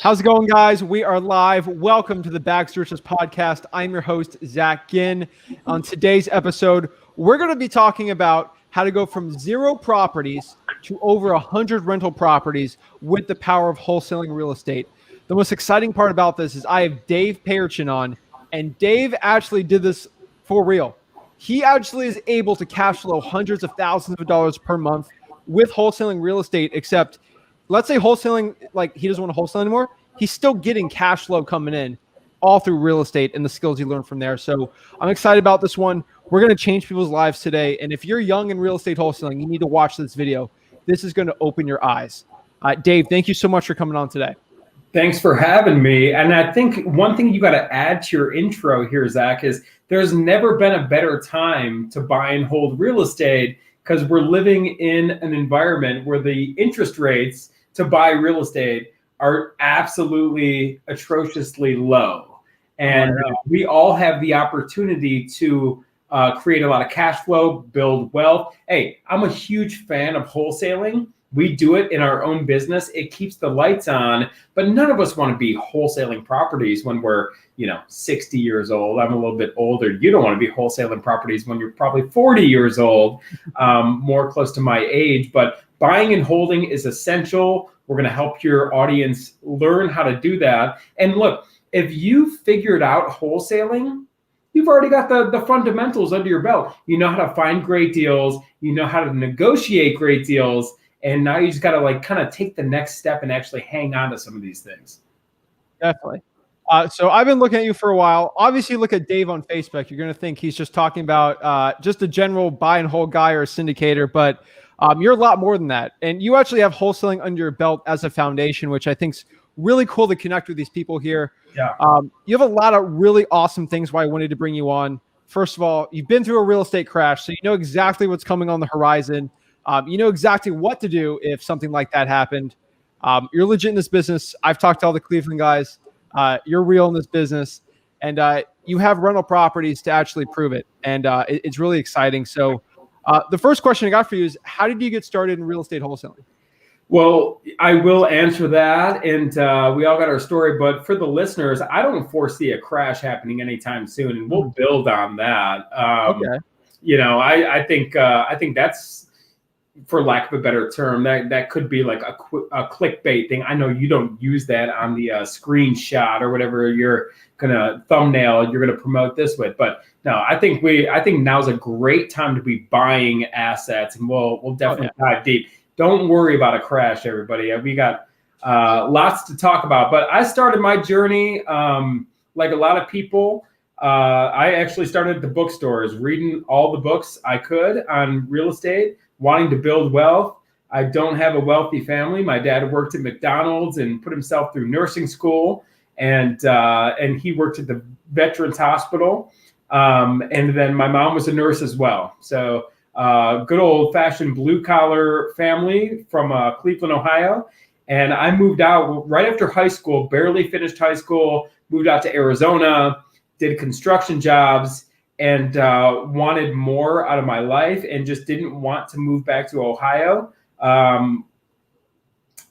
How's it going, guys? We are live. Welcome to the Bags to Riches podcast. I'm your host, Zach Ginn. On today's episode, we're going to be talking about how to go from 0 properties to over 100 rental properties with the power of wholesaling real estate. The most exciting part about this is I have Dave Payerchin on, and Dave actually did this for real. He actually is able to cash flow hundreds of thousands of dollars per month with wholesaling real estate, except let's say wholesaling, like he doesn't want to wholesale anymore. He's still getting cash flow coming in all through real estate and the skills he learned from there. So I'm excited about this one. We're going to change people's lives today. And if you're young in real estate wholesaling, you need to watch this video. This is going to open your eyes. Dave, thank you so much for coming on today. Thanks for having me. And I think one thing you got to add to your intro here, Zach, is there's never been a better time to buy and hold real estate because we're living in an environment where the interest rates to buy real estate are absolutely atrociously low. And we all have the opportunity to create a lot of cash flow, build wealth. Hey, I'm a huge fan of wholesaling. We do it in our own business. It keeps the lights on, but none of us want to be wholesaling properties when we're, 60 years old. I'm a little bit older. You don't want to be wholesaling properties when you're probably 40 years old, more close to my age, but buying and holding is essential. We're going to help your audience learn how to do that. And look, if you figured out wholesaling, you've already got the fundamentals under your belt. You know how to find great deals. You know how to negotiate great deals. And now you just got to kind of take the next step and actually hang on to some of these things. Definitely. So I've been looking at you for a while. Obviously, look at Dave on Facebook. You're going to think he's just talking about just a general buy and hold guy or a syndicator, but you're a lot more than that. And you actually have wholesaling under your belt as a foundation, which I think is really cool to connect with these people here. Yeah. You have a lot of really awesome things why I wanted to bring you on. First of all, you've been through a real estate crash, so you know exactly what's coming on the horizon. You know exactly what to do if something like that happened. You're legit in this business. I've talked to all the Cleveland guys. You're real in this business. And you have rental properties to actually prove it. And it's really exciting. So the first question I got for you is, how did you get started in real estate wholesaling? Well, I will answer that. And we all got our story. But for the listeners, I don't foresee a crash happening anytime soon. And we'll build on that. Okay. I think that's, for lack of a better term, that could be like a clickbait thing. I know you don't use that on the screenshot or whatever you're gonna thumbnail you're gonna promote this with, but no, I think now's a great time to be buying assets, and we'll definitely dive deep. Don't worry about a crash, everybody. We got lots to talk about, but I started my journey like a lot of people. I actually started at the bookstores, reading all the books I could on real estate, wanting to build wealth. I don't have a wealthy family. My dad worked at McDonald's and put himself through nursing school, and he worked at the Veterans Hospital. And then my mom was a nurse as well. So good old-fashioned blue-collar family from Cleveland, Ohio. And I moved out right after high school, barely finished high school, moved out to Arizona, did construction jobs, and wanted more out of my life and just didn't want to move back to Ohio. I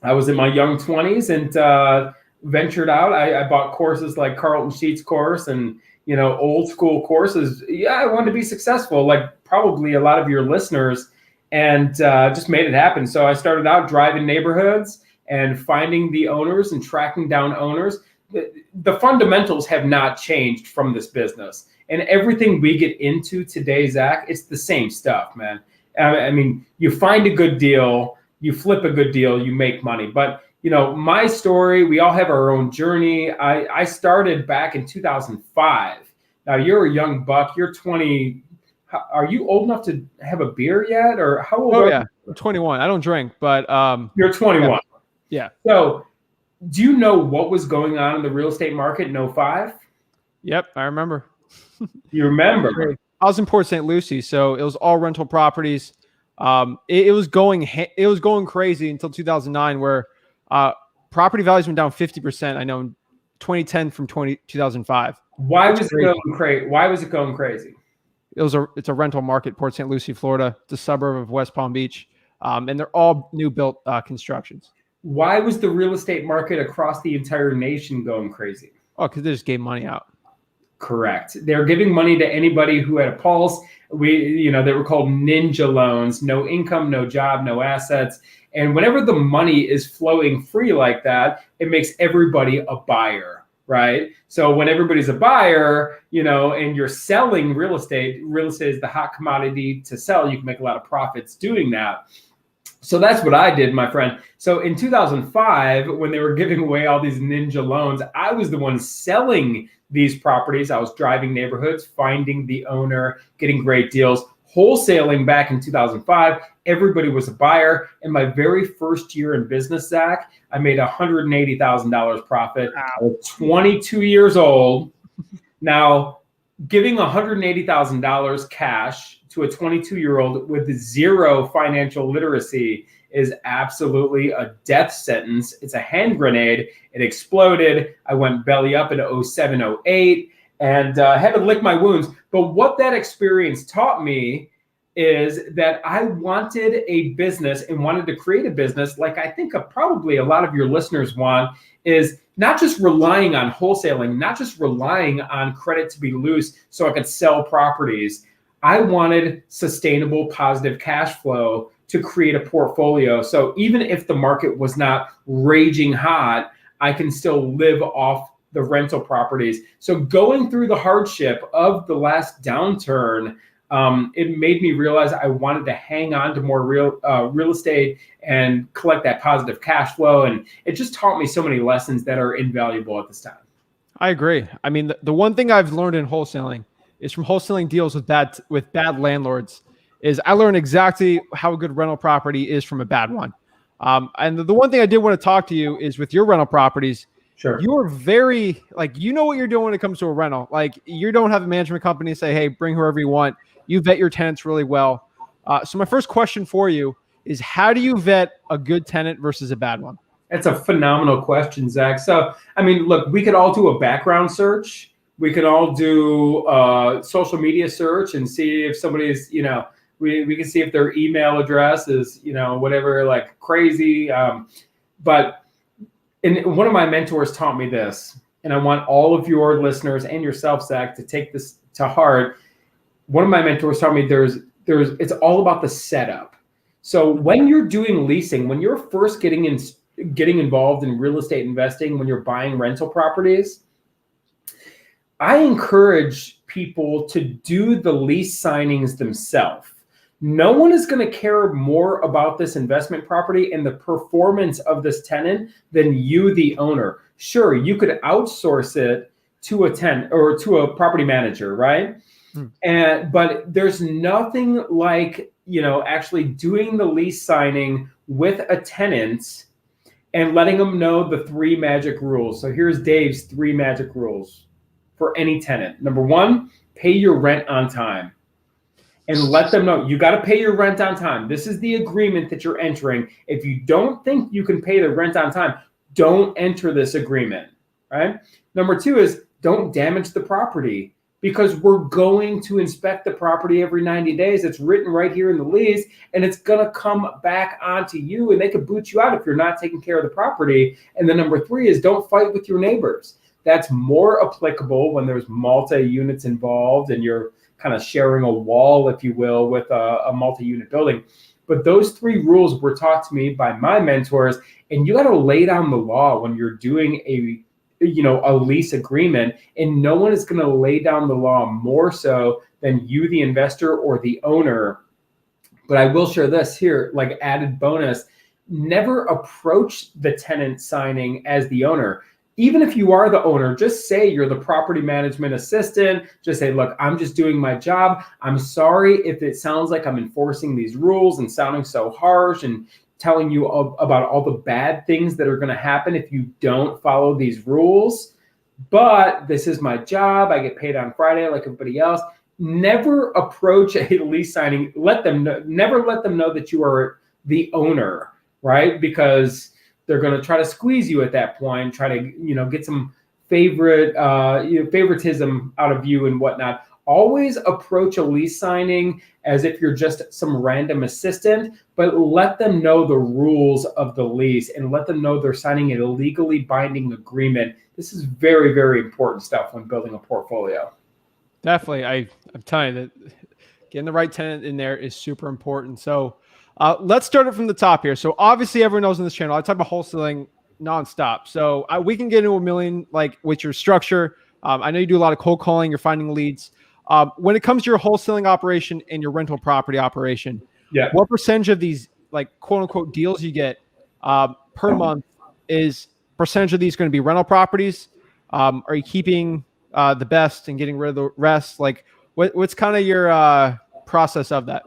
was in my young 20s and ventured out. I bought courses like Carlton Sheets course and, old school courses. Yeah, I wanted to be successful, like probably a lot of your listeners, and just made it happen. So I started out driving neighborhoods and finding the owners and tracking down owners. The fundamentals have not changed from this business. And everything we get into today, Zach, it's the same stuff, man. I mean, you find a good deal, you flip a good deal, you make money. But, my story, we all have our own journey. I started back in 2005. Now, you're a young buck. You're 20. Are you old enough to have a beer yet? Or how old are you? I'm 21. I don't drink, but you're 21. Yeah. So do you know what was going on in the real estate market in 05? Yep, I remember. You remember? I was in Port St. Lucie, so it was all rental properties. It was going crazy until 2009, where property values went down 50%. I know in 2010 from 2005. Why was it going crazy? Why was it going crazy? It's a rental market, Port St. Lucie, Florida. It's a suburb of West Palm Beach, and they're all new built constructions. why was the real estate market across the entire nation going crazy? Oh, because they just gave money out. Correct. They're giving money to anybody who had a pulse. They were called ninja loans, no income, no job, no assets. And whenever the money is flowing free like that, it makes everybody a buyer, right? So when everybody's a buyer, and you're selling real estate is the hot commodity to sell. You can make a lot of profits doing that. So that's what I did, my friend. So in 2005, when they were giving away all these ninja loans, I was the one selling these properties. I was driving neighborhoods, finding the owner, getting great deals, wholesaling back in 2005. Everybody was a buyer. In my very first year in business, Zach, I made $180,000 profit. I was 22 years old. Now, giving $180,000 cash to a 22-year-old with zero financial literacy is absolutely a death sentence. It's a hand grenade. It exploded. I went belly up in 07, 08 and had to lick my wounds. But what that experience taught me is that I wanted a business and wanted to create a business like I think probably a lot of your listeners want, is not just relying on wholesaling, not just relying on credit to be loose so I could sell properties. I wanted sustainable, positive cash flow to create a portfolio. So even if the market was not raging hot, I can still live off the rental properties. So going through the hardship of the last downturn, it made me realize I wanted to hang on to more real estate and collect that positive cash flow. And it just taught me so many lessons that are invaluable at this time. I agree. I mean, the one thing I've learned in wholesaling is from wholesaling deals with bad landlords is I learned exactly how a good rental property is from a bad one. And the one thing I did want to talk to you is with your rental properties. Sure. You're very what you're doing when it comes to a rental. Like you don't have a management company say, hey, bring whoever you want. You vet your tenants really well. So my first question for you is how do you vet a good tenant versus a bad one? That's a phenomenal question, Zach. So, I mean, look, we could all do a background search. We could all do a social media search and see if somebody's, we can see if their email address is, whatever, like crazy. But one of my mentors taught me this, and I want all of your listeners and yourself, Zach, to take this to heart. One of my mentors taught me it's all about the setup. So when you're doing leasing, when you're first getting involved in real estate investing, when you're buying rental properties, I encourage people to do the lease signings themselves. No one is going to care more about this investment property and the performance of this tenant than you, the owner. Sure, you could outsource it to a tenant or to a property manager, right? But there's nothing like, actually doing the lease signing with a tenant and letting them know the 3 magic rules. So here's Dave's 3 magic rules for any tenant. Number 1, pay your rent on time. And let them know you got to pay your rent on time. This is the agreement that you're entering. If you don't think you can pay the rent on time, don't enter this agreement, right? Number 2 is don't damage the property, because we're going to inspect the property every 90 days. It's written right here in the lease, and it's going to come back onto you, and they could boot you out if you're not taking care of the property. And then number 3 is don't fight with your neighbors. That's more applicable when there's multi-units involved and you're kind of sharing a wall, if you will, with a multi-unit building. But those 3 rules were taught to me by my mentors, and you got to lay down the law when you're doing a lease agreement, and no one is going to lay down the law more so than you, the investor or the owner. But I will share this here, like added bonus, never approach the tenant signing as the owner. Even if you are the owner, just say you're the property management assistant. Just say, look, I'm just doing my job. I'm sorry if it sounds like I'm enforcing these rules and sounding so harsh and telling you about all the bad things that are going to happen if you don't follow these rules. But this is my job. I get paid on Friday like everybody else. Never approach a lease signing. Never let them know that you are the owner, right? Because they're going to try to squeeze you at that point, try to, get some favoritism out of you and whatnot. always approach a lease signing as if you're just some random assistant, but let them know the rules of the lease and let them know they're signing a legally binding agreement. This is very, very important stuff when building a portfolio. Definitely. I'm telling you that getting the right tenant in there is super important. So let's start it from the top here. So obviously everyone knows on this channel, I talk about wholesaling nonstop. So we can get into a million, like with your structure. I know you do a lot of cold calling, you're finding leads. When it comes to your wholesaling operation and your rental property operation, what percentage of these like quote unquote deals you get per month is percentage of these going to be rental properties? Are you keeping the best and getting rid of the rest? Like what's kind of your process of that?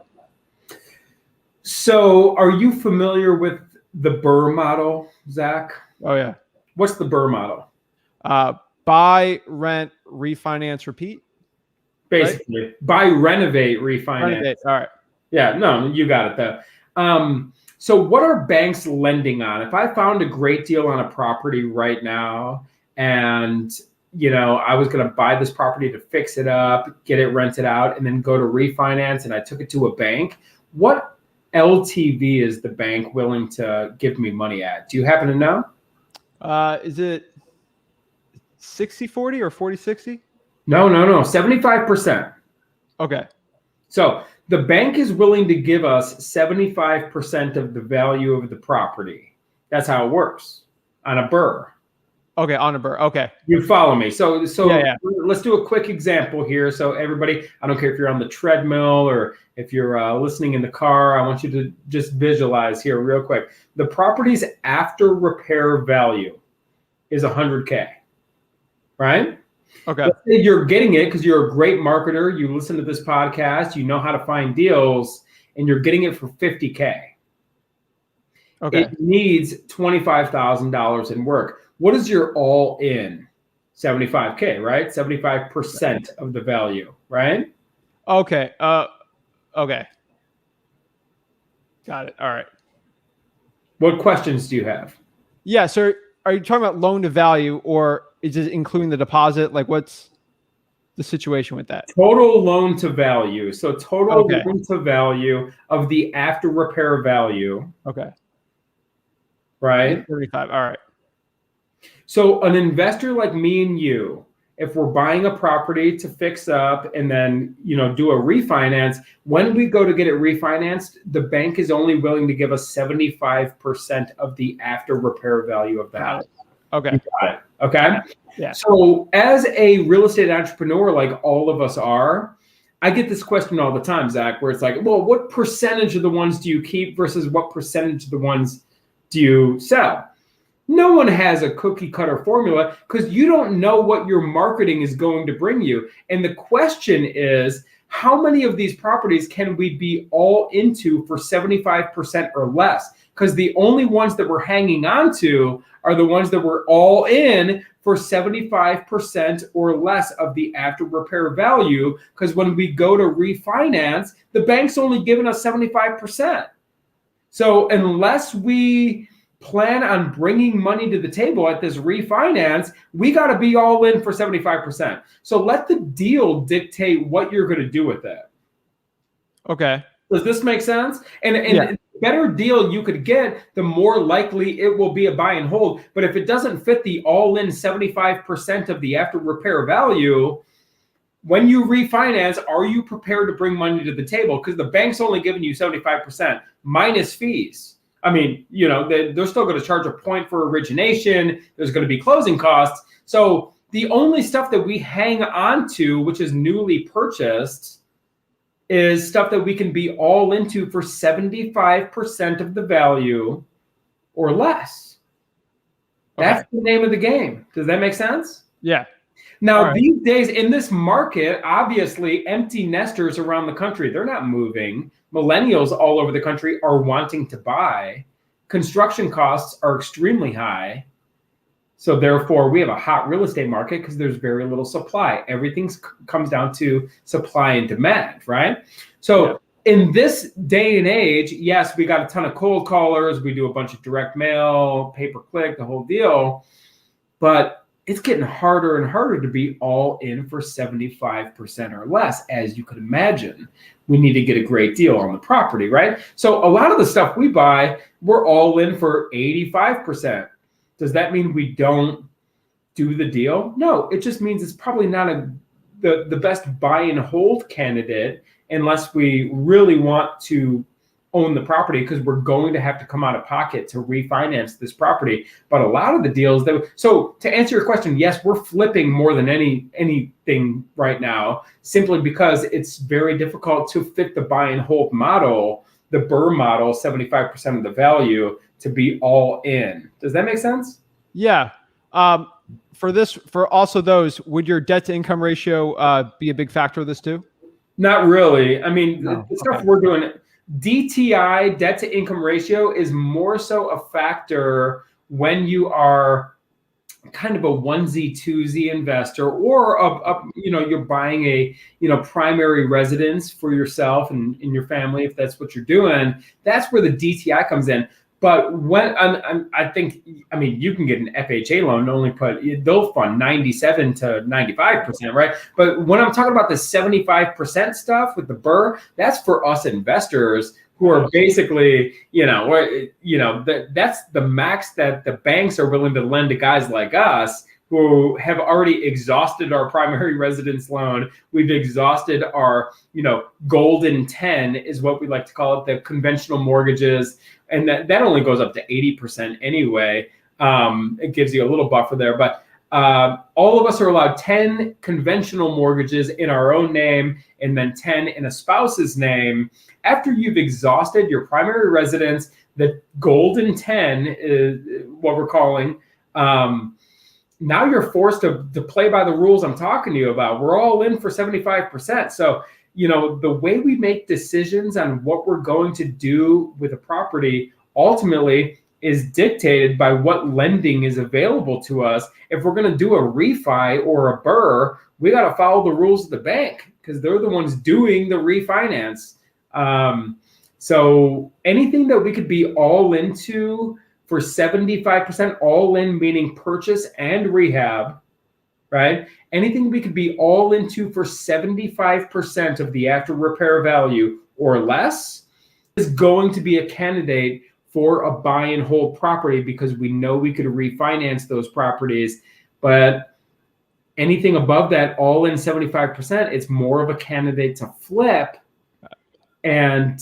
So are you familiar with the BRRRR model, Zach? Oh yeah. What's the BRRRR model? Buy, rent, refinance, repeat. Basically, right? Buy, renovate, refinance. Renovate. All right. Yeah, no, you got it though. So what are banks lending on? If I found a great deal on a property right now and I was going to buy this property to fix it up, get it rented out, and then go to refinance, and I took it to a bank, what LTV is the bank willing to give me money at? Do you happen to know? Is it 60-40 or 40-60? No, 75%. Okay. So the bank is willing to give us 75% of the value of the property. That's how it works on a BRRRR. Okay, on a BRRRR. Okay. You follow me. So yeah. Let's do a quick example here. So everybody, I don't care if you're on the treadmill or if you're listening in the car, I want you to just visualize here real quick. The property's after repair value is $100K, right? Okay. Let's say you're getting it because you're a great marketer. You listen to this podcast, you know how to find deals, and you're getting it for $50K. Okay. It needs $25,000 in work. What is your all in? 75K, right? 75% of the value, right? Okay. Okay. Got it. All right. What questions do you have? Yeah. So are you talking about loan to value, or is it including the deposit? Like what's the situation with that? Total loan to value. So total Okay. loan to value of the after repair value. Okay. Right? 35. All right. So an investor like me and you, if we're buying a property to fix up and then, do a refinance, when we go to get it refinanced, the bank is only willing to give us 75% of the after repair value of the house. Okay. You got it. Okay. Yeah. So as a real estate entrepreneur, like all of us are, I get this question all the time, Zach, where it's like, well, what percentage of the ones do you keep versus what percentage of the ones do you sell? No one has a cookie cutter formula because you don't know what your marketing is going to bring you. And the question is, how many of these properties can we be all into for 75% or less? Because the only ones that we're hanging on to are the ones that we're all in for 75% or less of the after repair value. Because when we go to refinance, the bank's only giving us 75%. So unless we plan on bringing money to the table at this refinance, we got to be all in for 75%. So let the deal dictate what you're going to do with it. Okay. Does this make sense? And the better deal you could get, the more likely it will be a buy and hold. But if it doesn't fit the all-in 75% of the after repair value, when you refinance, are you prepared to bring money to the table? Because the bank's only giving you 75% minus fees. I mean, they're still going to charge a point for origination. There's going to be closing costs. So the only stuff that we hang on to, which is newly purchased, is stuff that we can be all into for 75% of the value or less. Okay. That's the name of the game. Does that make sense? Yeah. Now, these days in this market, obviously empty nesters around the country, they're not moving. Millennials all over the country are wanting to buy. Construction costs are extremely high. So therefore, we have a hot real estate market because there's very little supply. Everything comes down to supply and demand, right? So in this day and age, yes, we got a ton of cold callers. We do a bunch of direct mail, pay-per-click, the whole deal. But it's getting harder and harder to be all in for 75% or less. As you could imagine, we need to get a great deal on the property, right? So a lot of the stuff we buy, we're all in for 85%. Does that mean we don't do the deal? No, it just means it's probably not the best buy and hold candidate unless we really want to own the property, because we're going to have to come out of pocket to refinance this property. But a lot of the deals so to answer your question, yes, we're flipping more than anything right now, simply because it's very difficult to fit the buy and hold model, the BRRRR model, 75% of the value, to be all in. Does that make sense? Yeah. For also those, would your debt to income ratio be a big factor of this too? Not really. I mean, No. the stuff we're doing, DTI, debt to income ratio, is more so a factor when you are kind of a onesie twosie investor, or you're buying a primary residence for yourself and your family, if that's what you're doing. That's where the DTI comes in. But when I think, you can get an FHA loan, they'll fund 97 to 95%, right? But when I'm talking about the 75% stuff with the BRRRR, that's for us investors who are basically, that's the max that the banks are willing to lend to guys like us, who have already exhausted our primary residence loan. We've exhausted our, golden 10 is what we like to call it, the conventional mortgages. And that only goes up to 80% anyway. It gives you a little buffer there. But all of us are allowed 10 conventional mortgages in our own name, and then 10 in a spouse's name. After you've exhausted your primary residence, the golden 10 is what we're calling. Now you're forced to play by the rules I'm talking to you about. We're all in for 75%. So, the way we make decisions on what we're going to do with a property ultimately is dictated by what lending is available to us. If we're going to do a refi or a BRRRR, we got to follow the rules of the bank, because they're the ones doing the refinance. So anything that we could be all into for 75%, all in meaning purchase and rehab, right? Anything we could be all into for 75% of the after repair value or less is going to be a candidate for a buy and hold property, because we know we could refinance those properties. But anything above that, all in 75%, it's more of a candidate to flip. And,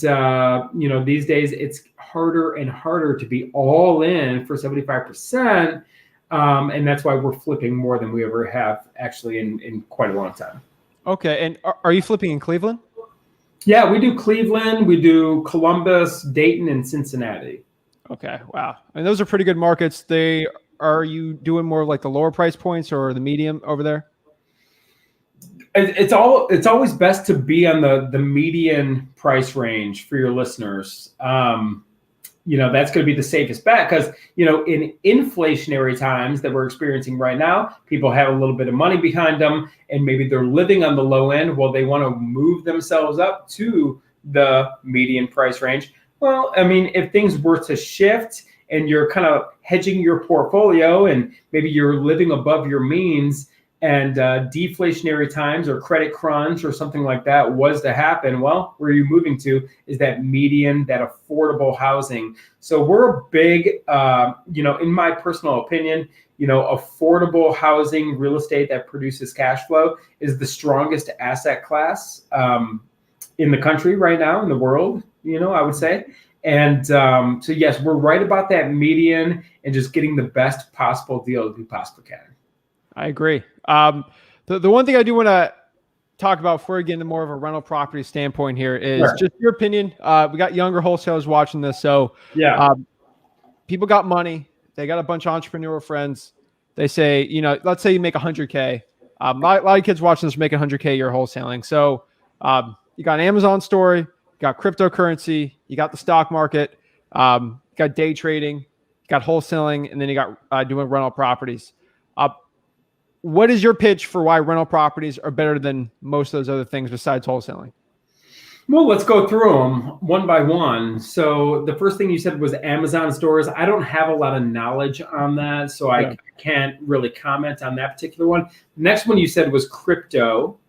these days it's harder and harder to be all in for 75%. And that's why we're flipping more than we ever have actually in quite a long time. Okay. And are you flipping in Cleveland? Yeah, we do Cleveland, we do Columbus, Dayton, and Cincinnati. Okay. Wow. And those are pretty good markets. Are you doing more like the lower price points or the medium over there? It's always best to be on the median price range for your listeners. That's going to be the safest bet, because, in inflationary times that we're experiencing right now, people have a little bit of money behind them, and maybe they're living on the low end. Well, they want to move themselves up to the median price range. Well, if things were to shift and you're kind of hedging your portfolio and maybe you're living above your means, and deflationary times or credit crunch or something like that was to happen, well, where you're moving to is that median, that affordable housing. So we're a big, in my personal opinion, affordable housing, real estate that produces cash flow is the strongest asset class in the country right now, in the world, I would say. And so, yes, we're right about that median and just getting the best possible deal we possibly can. I agree. The one thing I do want to talk about before we get into more of a rental property standpoint here is just your opinion. We got younger wholesalers watching this. So people got money. They got a bunch of entrepreneurial friends. They say, let's say you make 100K. A lot of kids watching this making 100K a year wholesaling. So you got an Amazon store, you got cryptocurrency, you got the stock market, you got day trading, you got wholesaling, and then you got doing rental properties. What is your pitch for why rental properties are better than most of those other things besides wholesaling? Well, let's go through them one by one. So the first thing you said was Amazon stores. I don't have a lot of knowledge on that, so Yeah. I can't really comment on that particular one. The next one you said was crypto.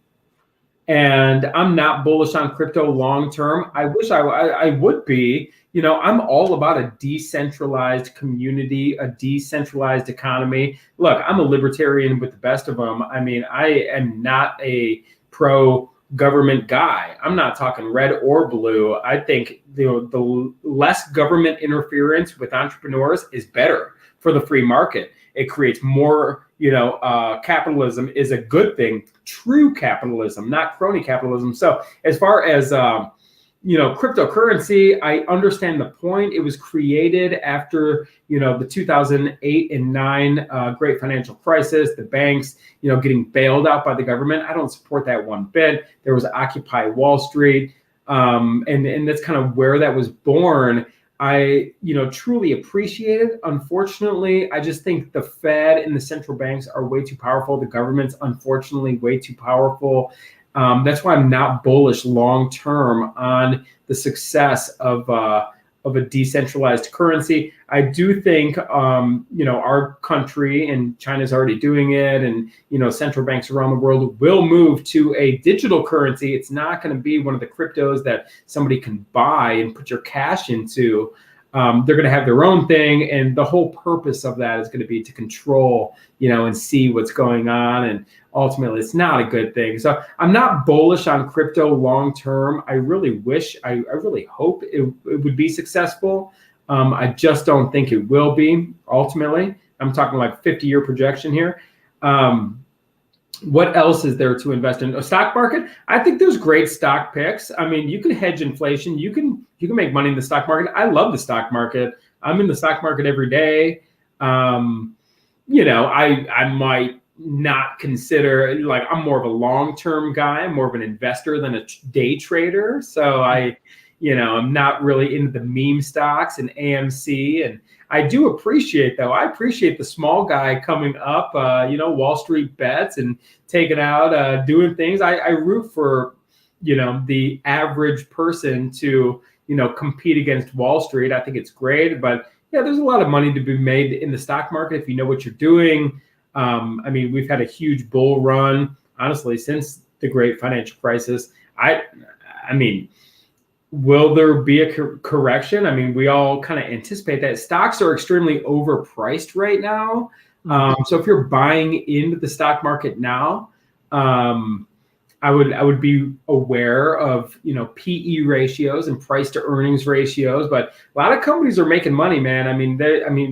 And I'm not bullish on crypto long term. I wish I would be. I'm all about a decentralized community, a decentralized economy. Look, I'm a libertarian with the best of them. I mean, I am not a pro government guy. I'm not talking red or blue. I think the less government interference with entrepreneurs is better for the free market. It creates more, capitalism is a good thing. True capitalism, not crony capitalism. So as far as, cryptocurrency, I understand the point. It was created after, the 2008 and 9 great financial crisis, the banks, getting bailed out by the government. I don't support that one bit. There was Occupy Wall Street. And that's kind of where that was born. I, truly appreciate it. Unfortunately, I just think the Fed and the central banks are way too powerful. The government's unfortunately way too powerful. That's why I'm not bullish long term on the success of a decentralized currency. I do think, our country, and China's already doing it, and, central banks around the world will move to a digital currency. It's not going to be one of the cryptos that somebody can buy and put your cash into. They're going to have their own thing. And the whole purpose of that is going to be to control, and see what's going on. And ultimately, it's not a good thing. So I'm not bullish on crypto long term. I really wish, I really hope it would be successful. I just don't think it will be ultimately. I'm talking like 50-year projection here. What else is there to invest in? A stock market? I think there's great stock picks. I mean, you can hedge inflation. You can make money in the stock market. I love the stock market. I'm in the stock market every day. I might not consider, like, I'm more of a long-term guy. I'm more of an investor than a day trader. So I'm not really into the meme stocks and AMC. And I do appreciate, though, the small guy coming up, Wall Street bets and taking out, doing things. I root for, the average person to, compete against Wall Street. I think it's great. But yeah, there's a lot of money to be made in the stock market if you know what you're doing. We've had a huge bull run, honestly, since the great financial crisis. Will there be a correction? I mean, we all kind of anticipate that. Stocks are extremely overpriced right now. So if you're buying into the stock market now, I would be aware of, PE ratios and price to earnings ratios. But a lot of companies are making money, man.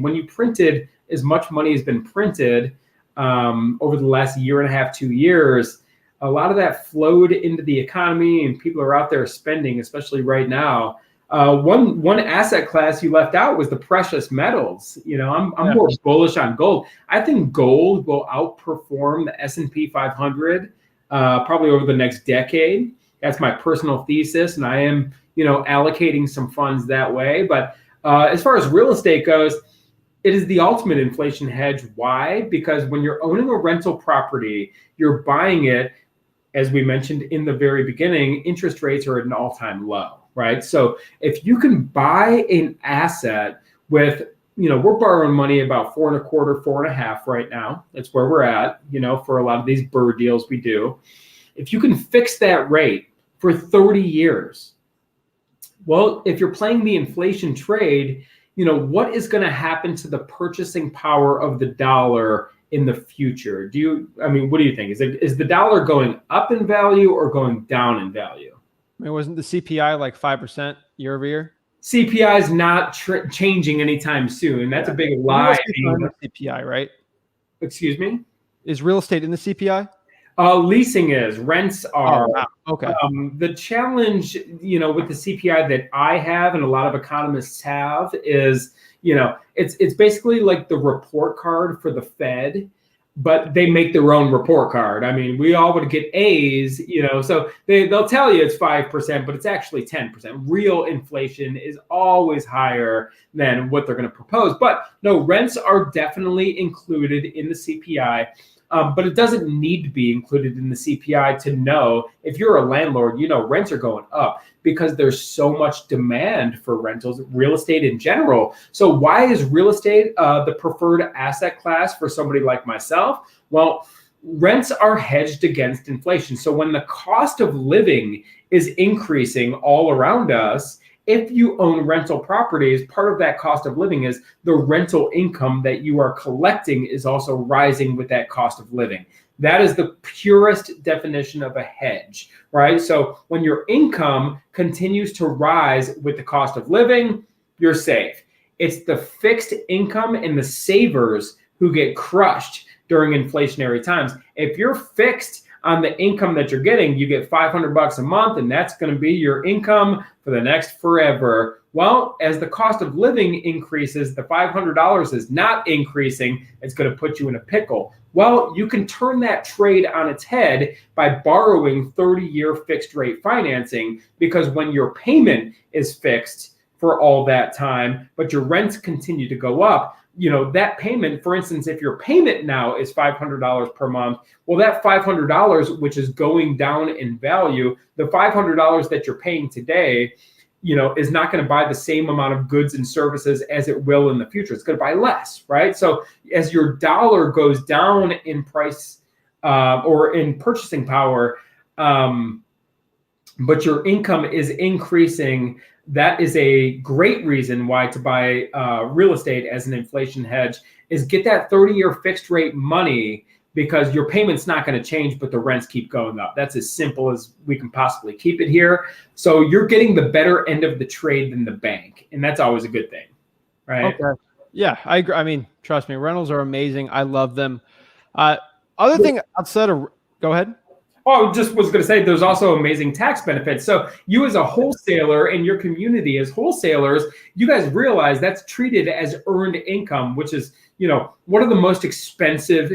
When you printed as much money has been printed over the last year and a half, 2 years, a lot of that flowed into the economy, and people are out there spending, especially right now. One asset class you left out was the precious metals. I'm more bullish on gold. I think gold will outperform the S&P 500 probably over the next decade. That's my personal thesis, and I am, allocating some funds that way. But as far as real estate goes, it is the ultimate inflation hedge. Why? Because when you're owning a rental property, you're buying it, as we mentioned in the very beginning, interest rates are at an all-time low, right? So if you can buy an asset with, we're borrowing money about 4.25%, 4.5% right now. That's where we're at, for a lot of these bird deals we do. If you can fix that rate for 30 years, well, if you're playing the inflation trade, what is going to happen to the purchasing power of the dollar in the future? What do you think? Is the dollar going up in value or going down in value? Wasn't the CPI like 5% year over year? CPI is not changing anytime soon. That's a big lie. CPI, right? Excuse me? Is real estate in the CPI? Leasing is. Rents are. Oh, wow. Okay. The challenge, with the CPI that I have and a lot of economists have is, it's basically like the report card for the Fed, but they make their own report card. We all would get A's, so they'll tell you it's 5%, but it's actually 10%. Real inflation is always higher than what they're going to propose. But no, rents are definitely included in the CPI. but it doesn't need to be included in the CPI to know if you're a landlord, rents are going up because there's so much demand for rentals, real estate in general. So why is real estate the preferred asset class for somebody like myself? Well, rents are hedged against inflation. So when the cost of living is increasing all around us, if you own rental properties, part of that cost of living is the rental income that you are collecting is also rising with that cost of living. That is the purest definition of a hedge, right? So when your income continues to rise with the cost of living, you're safe. It's the fixed income and the savers who get crushed during inflationary times. If you're fixed on the income that you're getting, you get $500 a month, and that's going to be your income for the next forever. Well, as the cost of living increases, the $500 is not increasing. It's going to put you in a pickle. Well, you can turn that trade on its head by borrowing 30-year fixed rate financing, because when your payment is fixed for all that time, but your rents continue to go up, that payment, for instance, if your payment now is $500 per month, well, that $500, which is going down in value, the $500 that you're paying today, is not going to buy the same amount of goods and services as it will in the future. It's going to buy less, right? So as your dollar goes down in price or in purchasing power, but your income is increasing, that is a great reason why to buy real estate as an inflation hedge, is get that 30-year fixed rate money, because your payment's not going to change, but the rents keep going up. That's as simple as we can possibly keep it here. So you're getting the better end of the trade than the bank, and that's always a good thing, right? Okay. Yeah, I agree. I mean, trust me, rentals are amazing. I love them. Other thing outside of, go ahead. Oh, just was going to say, there's also amazing tax benefits. So you as a wholesaler in your community as wholesalers, you guys realize that's treated as earned income, which is, one of the most expensive,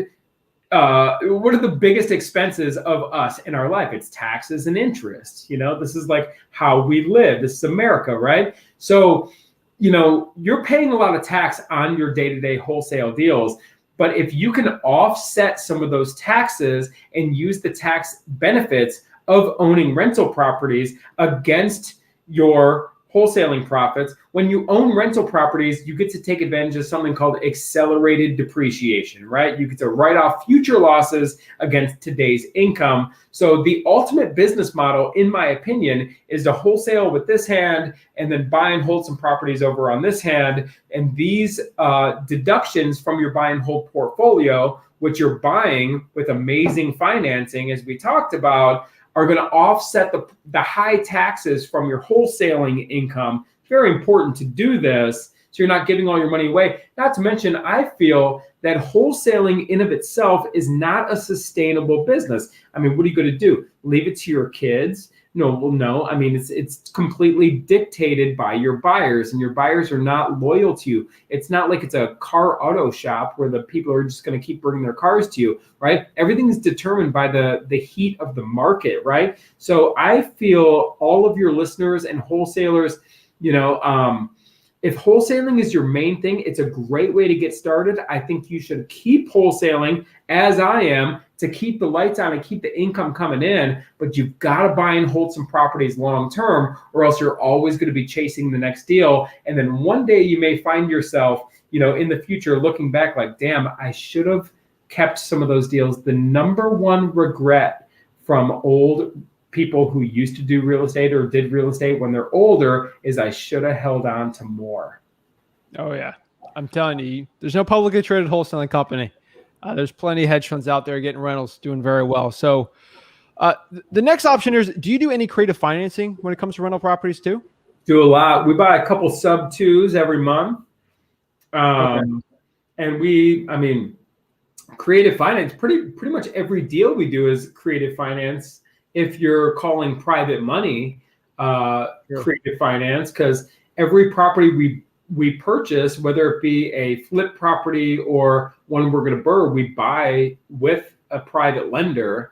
one of the biggest expenses of us in our life. It's taxes and interest. This is like how we live. This is America, right? So, you're paying a lot of tax on your day-to-day wholesale deals. But if you can offset some of those taxes and use the tax benefits of owning rental properties against your wholesaling profits, when you own rental properties, you get to take advantage of something called accelerated depreciation, right? You get to write off future losses against today's income. So the ultimate business model, in my opinion, is to wholesale with this hand and then buy and hold some properties over on this hand. And these deductions from your buy and hold portfolio, which you're buying with amazing financing, as we talked about, are going to offset the high taxes from your wholesaling income. Very important to do this so you're not giving all your money away. Not to mention, I feel that wholesaling in of itself is not a sustainable business. I mean, what are you going to do? Leave it to your kids? No. I mean, it's completely dictated by your buyers, and your buyers are not loyal to you. It's not like it's a car auto shop where the people are just going to keep bringing their cars to you, right? Everything's determined by the heat of the market, right? So I feel all of your listeners and wholesalers, if wholesaling is your main thing, it's a great way to get started. I think you should keep wholesaling, as I am, to keep the lights on and keep the income coming in. But you've got to buy and hold some properties long term, or else you're always going to be chasing the next deal. And then one day you may find yourself, in the future looking back like, damn, I should have kept some of those deals. The number one regret from old people who used to do real estate or did real estate when they're older is, I should have held on to more. Oh, yeah. I'm telling you, there's no publicly traded wholesaling company. There's plenty of hedge funds out there getting rentals, doing very well. So the next option is, do you do any creative financing when it comes to rental properties too? Do a lot. We buy a couple sub twos every month. And creative finance, pretty much every deal we do is creative finance. If you're calling private money creative finance, because every property we purchase, whether it be a flip property or one we're going to burr, we buy with a private lender.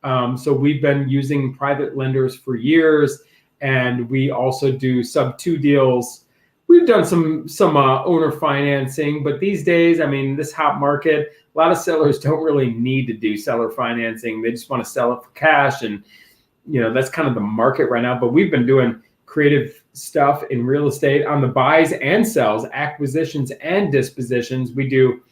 So we've been using private lenders for years, and we also do sub two deals. we've done some owner financing, but these days, I mean, this hot market, a lot of sellers don't really need to do seller financing. They just want to sell it for cash, and that's kind of the market right now. But we've been doing creative stuff in real estate on the buys and sells, acquisitions and dispositions. We do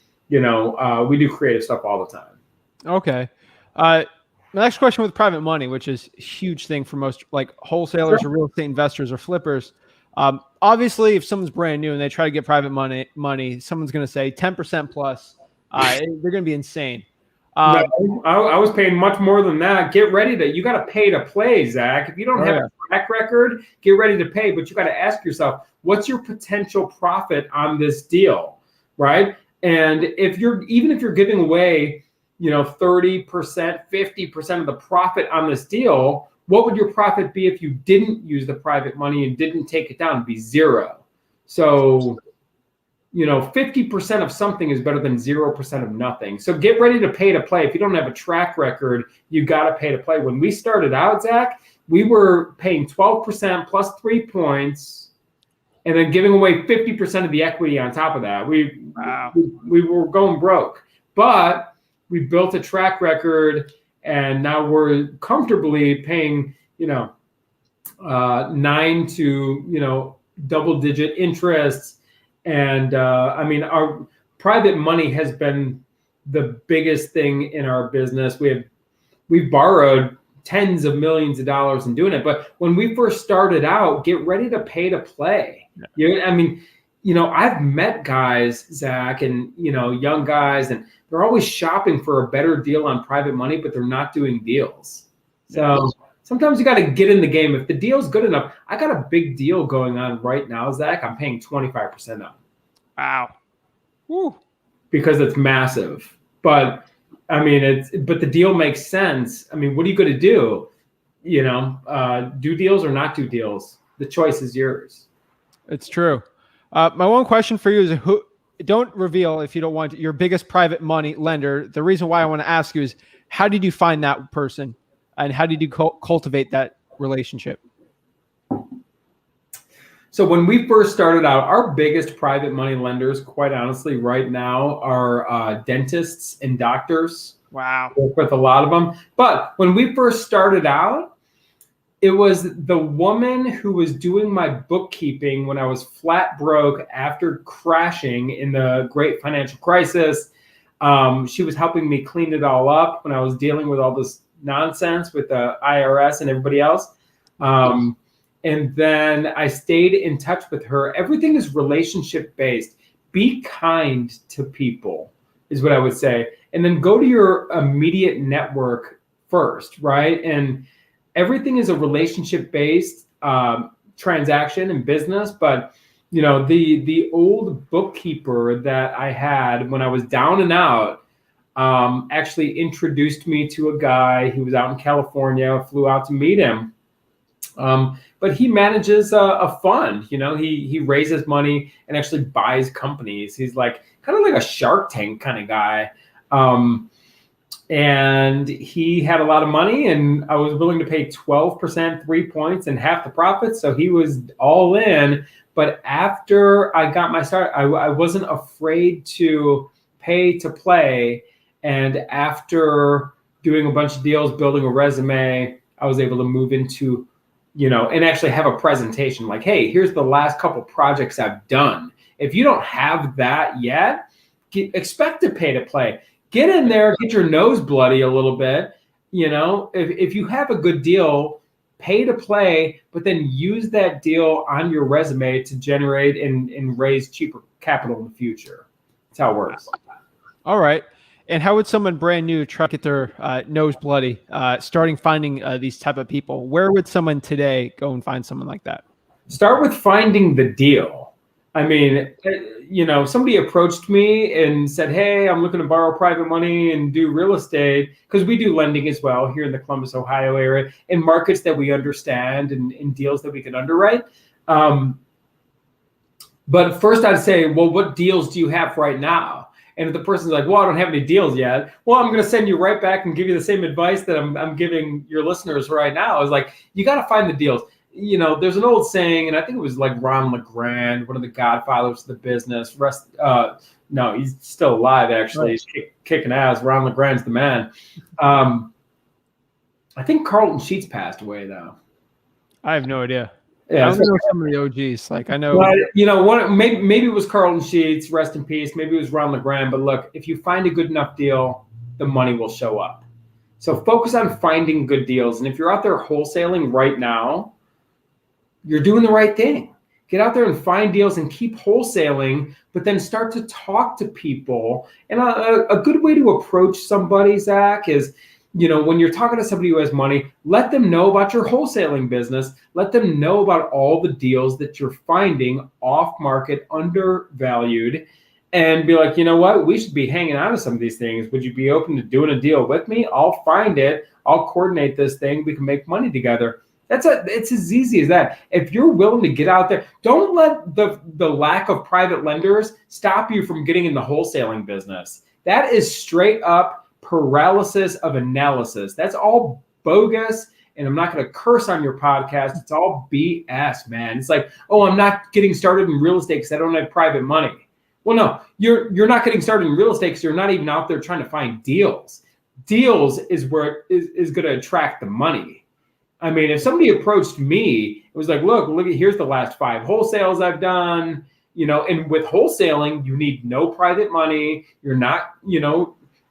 creative stuff all the time. Okay. My next question with private money, which is a huge thing for most like wholesalers or real estate investors or flippers. Obviously, if someone's brand new and they try to get private money, someone's going to say 10% plus. They're going to be insane. No, I was paying much more than that. Get ready you got to pay to play, Zach. If you don't have a track record, get ready to pay. But you got to ask yourself, what's your potential profit on this deal, right? And even if you're giving away, 30%, 50% of the profit on this deal, what would your profit be if you didn't use the private money and didn't take it down? It'd be zero. So 50% of something is better than 0% of nothing. So get ready to pay to play. If you don't have a track record, you got to pay to play. When we started out, Zach, we were paying 12% plus 3 points and then giving away 50% of the equity on top of that. We were going broke, but we built a track record, and now we're comfortably paying, 9 to, double-digit interests. And our private money has been the biggest thing in our business. We've borrowed tens of millions of dollars in doing it. But when we first started out, get ready to pay to play. I've met guys, Zach, and young guys, and they're always shopping for a better deal on private money, but they're not doing deals. So sometimes you got to get in the game. If the deal's good enough, I got a big deal going on right now, Zach. I'm paying 25% on. Wow. Woo. Because it's massive. But but the deal makes sense. I mean, what are you going to do? Do deals or not do deals? The choice is yours. It's true. My one question for you is don't reveal if you don't want your biggest private money lender. The reason why I want to ask you is, how did you find that person? And how did you cultivate that relationship? So when we first started out, our biggest private money lenders, quite honestly, right now are dentists and doctors. Wow. We work with a lot of them. But when we first started out, it was the woman who was doing my bookkeeping when I was flat broke after crashing in the great financial crisis. She was helping me clean it all up when I was dealing with all this nonsense with the IRS and everybody else. And then I stayed in touch with her. Everything is relationship based. Be kind to people is what I would say. And then go to your immediate network first, right? And everything is a relationship based transaction and business. But the old bookkeeper that I had when I was down and out actually introduced me to a guy who was out in California. Flew out to meet him. But he manages a fund. He raises money and actually buys companies. He's like kind of like a Shark Tank kind of guy. And he had a lot of money, and I was willing to pay 12%, 3 points, and half the profits. So he was all in. But after I got my start, I wasn't afraid to pay to play. And after doing a bunch of deals, building a resume, I was able to move into, and actually have a presentation like, hey, here's the last couple projects I've done. If you don't have that yet, expect to pay to play. Get in there, get your nose bloody a little bit. If you have a good deal, pay to play, but then use that deal on your resume to generate and raise cheaper capital in the future. That's how it works. All right. And how would someone brand new try to get their nose bloody, starting finding these type of people? Where would someone today go and find someone like that? Start with finding the deal. I mean, somebody approached me and said, hey, I'm looking to borrow private money and do real estate, because we do lending as well here in the Columbus, Ohio area, in markets that we understand and in deals that we can underwrite. But first I'd say, well, what deals do you have right now? And if the person's like, well, I don't have any deals yet, well, I'm going to send you right back and give you the same advice that I'm giving your listeners right now. Is like, you got to find the deals. there's an old saying, and I think it was like Ron LeGrand, one of the godfathers of the business. No, he's still alive, actually. He's kicking ass. Ron LeGrand's the man. I think Carlton Sheets passed away, though. I have no idea. Yeah, I don't know some of the OGs. Like I know, maybe it was Carlton Sheets, rest in peace. Maybe it was Ron LeGrand. But look, if you find a good enough deal, the money will show up. So focus on finding good deals. And if you're out there wholesaling right now, you're doing the right thing. Get out there and find deals and keep wholesaling, but then start to talk to people. And a good way to approach somebody, Zach, is, when you're talking to somebody who has money, let them know about your wholesaling business. Let them know about all the deals that you're finding off market, undervalued, and be like, you know what? We should be hanging on to some of these things. Would you be open to doing a deal with me? I'll find it. I'll coordinate this thing. We can make money together. It's as easy as that. If you're willing to get out there, don't let the lack of private lenders stop you from getting in the wholesaling business. That is straight up paralysis of analysis. That's all bogus. And I'm not going to curse on your podcast. It's all BS, man. It's like, oh, I'm not getting started in real estate because I don't have private money. Well, no, you're not getting started in real estate because you're not even out there trying to find deals. Deals is where it is going to attract the money. I mean, if somebody approached me, it was like, look, here's the last 5 wholesales I've done, and with wholesaling, you need no private money. You're not,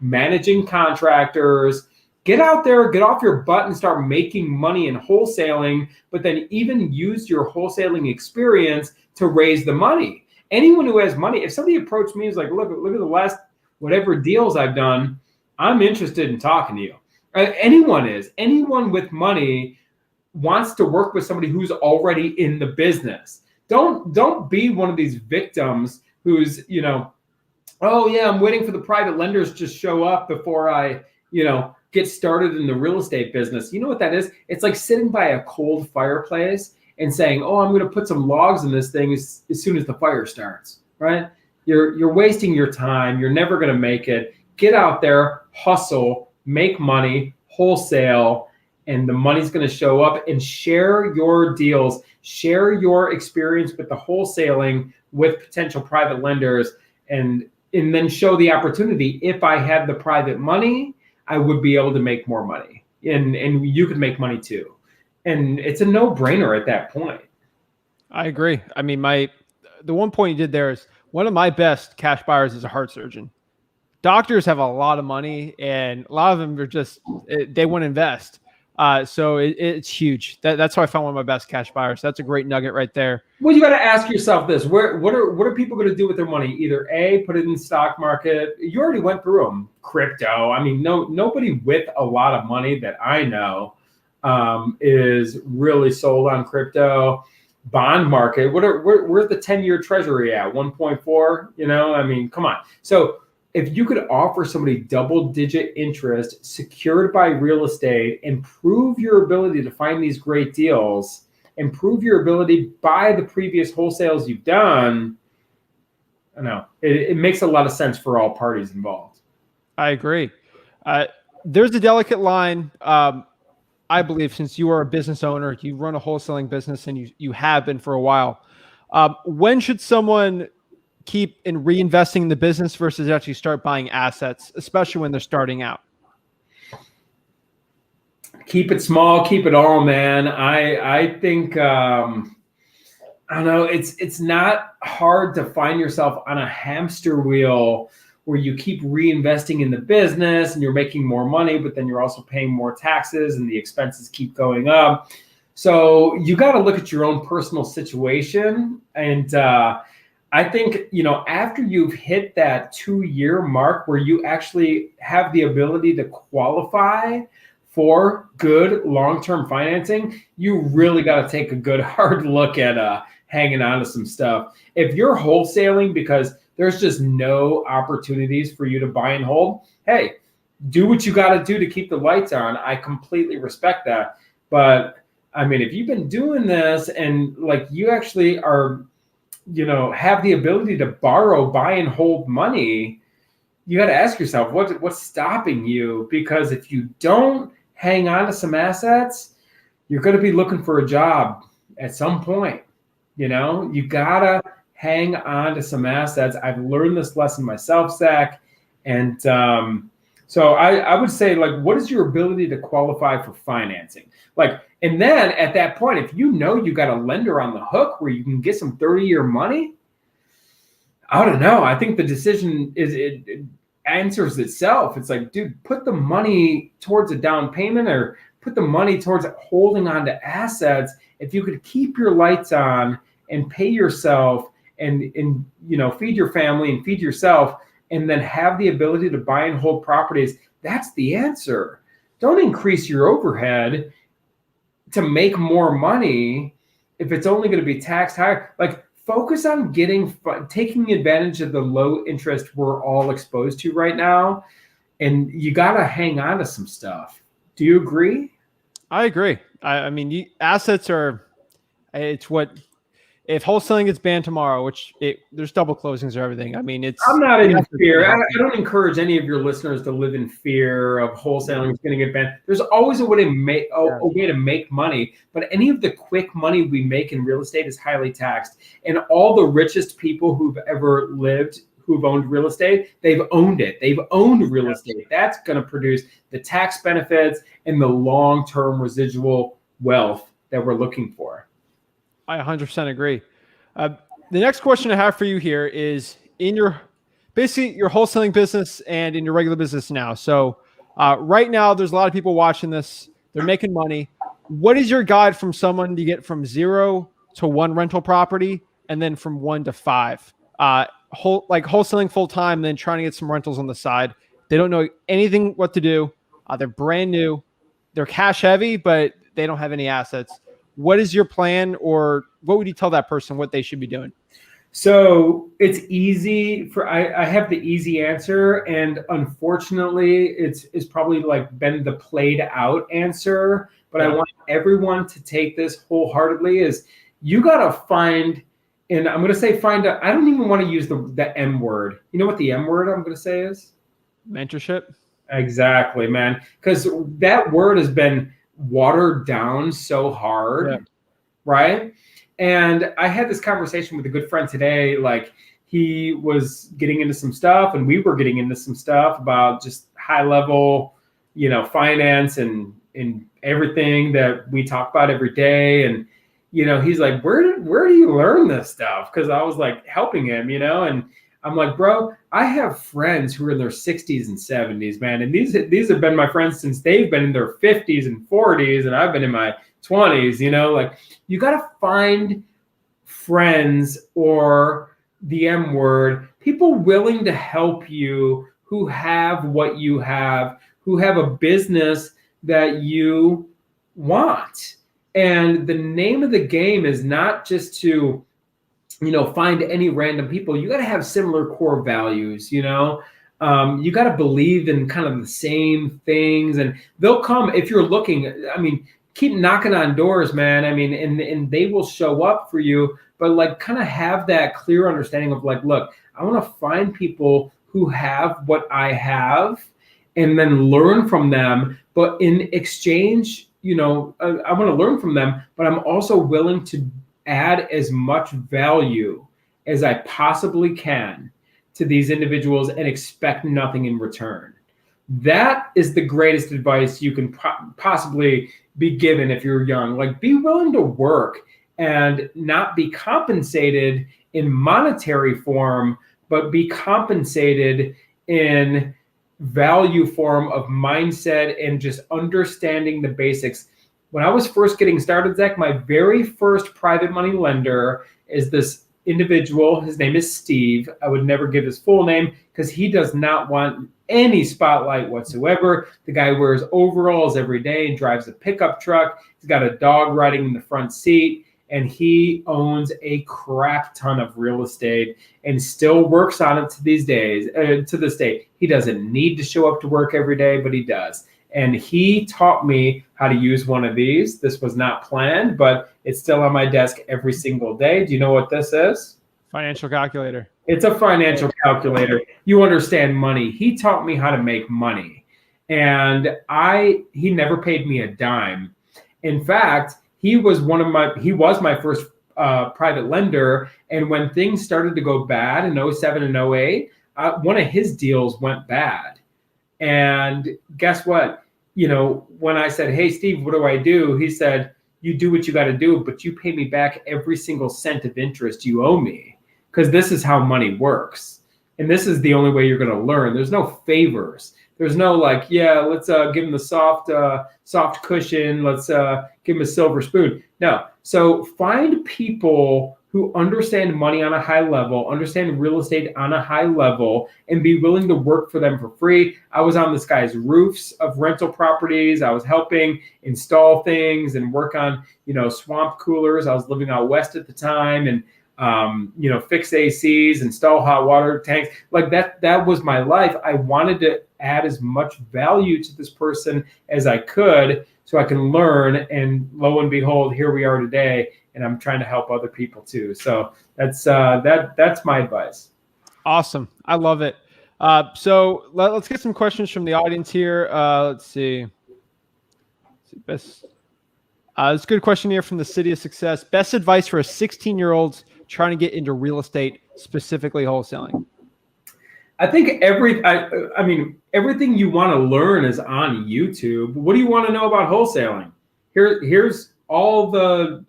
managing contractors. Get out there, get off your butt and start making money in wholesaling, but then even use your wholesaling experience to raise the money. Anyone who has money, if somebody approached me and was like, look at the last whatever deals I've done, I'm interested in talking to you. Anyone with money wants to work with somebody who's already in the business. Don't be one of these victims who's, oh yeah, I'm waiting for the private lenders to show up before I, get started in the real estate business. You know what that is? It's like sitting by a cold fireplace and saying, oh, I'm going to put some logs in this thing as soon as the fire starts, right? You're wasting your time. You're never going to make it. Get out there, hustle, make money, wholesale, and the money's going to show up. And share your deals, share your experience with the wholesaling with potential private lenders, and then show the opportunity. If I had the private money, I would be able to make more money, and you could make money too. And it's a no-brainer at that point. I agree. I mean, the one point you did there is one of my best cash buyers is a heart surgeon. Doctors have a lot of money, and a lot of them are they want to invest. So it's huge. That's how I found one of my best cash buyers. That's a great nugget right there. Well, you got to ask yourself this: what are people going to do with their money? Either A, put it in the stock market. You already went through them. Crypto. I mean, nobody with a lot of money that I know is really sold on crypto. Bond market. Where's the 10-year treasury at? 1.4. I mean, come on. So if you could offer somebody double-digit interest secured by real estate, improve your ability to find these great deals, improve your ability by the previous wholesales you've done, I know it makes a lot of sense for all parties involved. I agree. There's a delicate line. I believe, since you are a business owner, you run a wholesaling business, and you have been for a while. When should someone keep in reinvesting in the business versus actually start buying assets, especially when they're starting out? Keep it small, keep it all, man. I think I don't know. It's not hard to find yourself on a hamster wheel where you keep reinvesting in the business and you're making more money, but then you're also paying more taxes and the expenses keep going up. So you got to look at your own personal situation. And I think, after you've hit that 2-year mark where you actually have the ability to qualify for good long-term financing, you really got to take a good hard look at hanging on to some stuff. If you're wholesaling because there's just no opportunities for you to buy and hold, hey, do what you got to do to keep the lights on. I completely respect that. But I mean, if you've been doing this and like you actually are, have the ability to borrow, buy and hold money, you got to ask yourself, what's stopping you? Because if you don't hang on to some assets, you're going to be looking for a job at some point. You gotta hang on to some assets. I've learned this lesson myself, Zach. And so I would say, like, what is your ability to qualify for financing? And then at that point, if you got a lender on the hook where you can get some 30-year money, I don't know. I think the decision it answers itself. It's like, dude, put the money towards a down payment or put the money towards holding on to assets. If you could keep your lights on and pay yourself and feed your family and feed yourself, and then have the ability to buy and hold properties, that's the answer. Don't increase your overhead to make more money if it's only going to be taxed higher. Like, focus on taking advantage of the low interest we're all exposed to right now. And you got to hang on to some stuff. Do you agree? I agree. I mean, assets are, it's what, if wholesaling gets banned tomorrow, there's double closings or everything. I mean, I'm not in fear. I don't encourage any of your listeners to live in fear of wholesaling is going to get banned. There's always a way to make money, but any of the quick money we make in real estate is highly taxed. And all the richest people who've ever lived, who've owned real estate, they've owned it. They've owned real estate. That's going to produce the tax benefits and the long-term residual wealth that we're looking for. I 100% agree. The next question I have for you here is in your wholesaling business and in your regular business now. So right now, there's a lot of people watching this. They're making money. What is your guide from someone to get from 0 to 1 rental property and then from 1 to 5? Wholesaling full time, then trying to get some rentals on the side. They don't know anything what to do. They're brand new. They're cash heavy, but they don't have any assets. What is your plan, or what would you tell that person what they should be doing? So it's easy I have the easy answer, and unfortunately it's probably been the played out answer, but I want everyone to take this wholeheartedly is you got to find, and I'm going to say find out. I don't even want to use the M word. You know what the M word I'm going to say is? Mentorship. Exactly, man. Because that word has been watered down so hard, right? And I had this conversation with a good friend today. Like, he was getting into some stuff and we were getting into some stuff about just high level, finance and everything that we talk about every day. And, he's like, where do you learn this stuff? Because I was like helping him, and I'm like, bro, I have friends who are in their 60s and 70s, man. And these have been my friends since they've been in their 50s and 40s, and I've been in my 20s, you got to find friends, or the M word, people willing to help you who have what you have, who have a business that you want. And the name of the game is not just to find any random people. You got to have similar core values, you got to believe in kind of the same things, and they'll come if you're looking. I mean, keep knocking on doors, man. I mean, and they will show up for you, but kind of have that clear understanding of look, I want to find people who have what I have and then learn from them. But in exchange, I want to learn from them, but I'm also willing to add as much value as I possibly can to these individuals and expect nothing in return. That is the greatest advice you can possibly be given if you're young. Be willing to work and not be compensated in monetary form, but be compensated in value form of mindset and just understanding the basics. When I was first getting started, Zach, my very first private money lender is this individual. His name is Steve. I would never give his full name because he does not want any spotlight whatsoever. The guy wears overalls every day and drives a pickup truck. He's got a dog riding in the front seat, and he owns a crap ton of real estate and still works on it to this day. He doesn't need to show up to work every day, but he does. And he taught me how to use one of these. This was not planned, but it's still on my desk every single day. Do you know what this is? Financial calculator. It's a financial calculator. You understand money. He taught me how to make money. And he never paid me a dime. In fact, he was my first private lender. And when things started to go bad in 07 and 08, one of his deals went bad. And guess what? When I said, hey, Steve, what do? He said, you do what you got to do, but you pay me back every single cent of interest you owe me, because this is how money works. And this is the only way you're going to learn. There's no favors. There's no like, yeah, let's give him the soft cushion. Let's give him a silver spoon. No. So find people who understand money on a high level, understand real estate on a high level, and be willing to work for them for free. I was on this guy's roofs of rental properties. I was helping install things and work on, swamp coolers. I was living out west at the time, and fix ACs, install hot water tanks. Like that was my life. I wanted to add as much value to this person as I could so I can learn. And lo and behold, here we are today. And I'm trying to help other people too. So that's my advice. Awesome. I love it. So let's get some questions from the audience here. Let's see. Best. It's a good question here from the City of Success. Best advice for a 16-year-old trying to get into real estate, specifically wholesaling. I think everything you want to learn is on YouTube. What do you want to know about wholesaling? Here's all the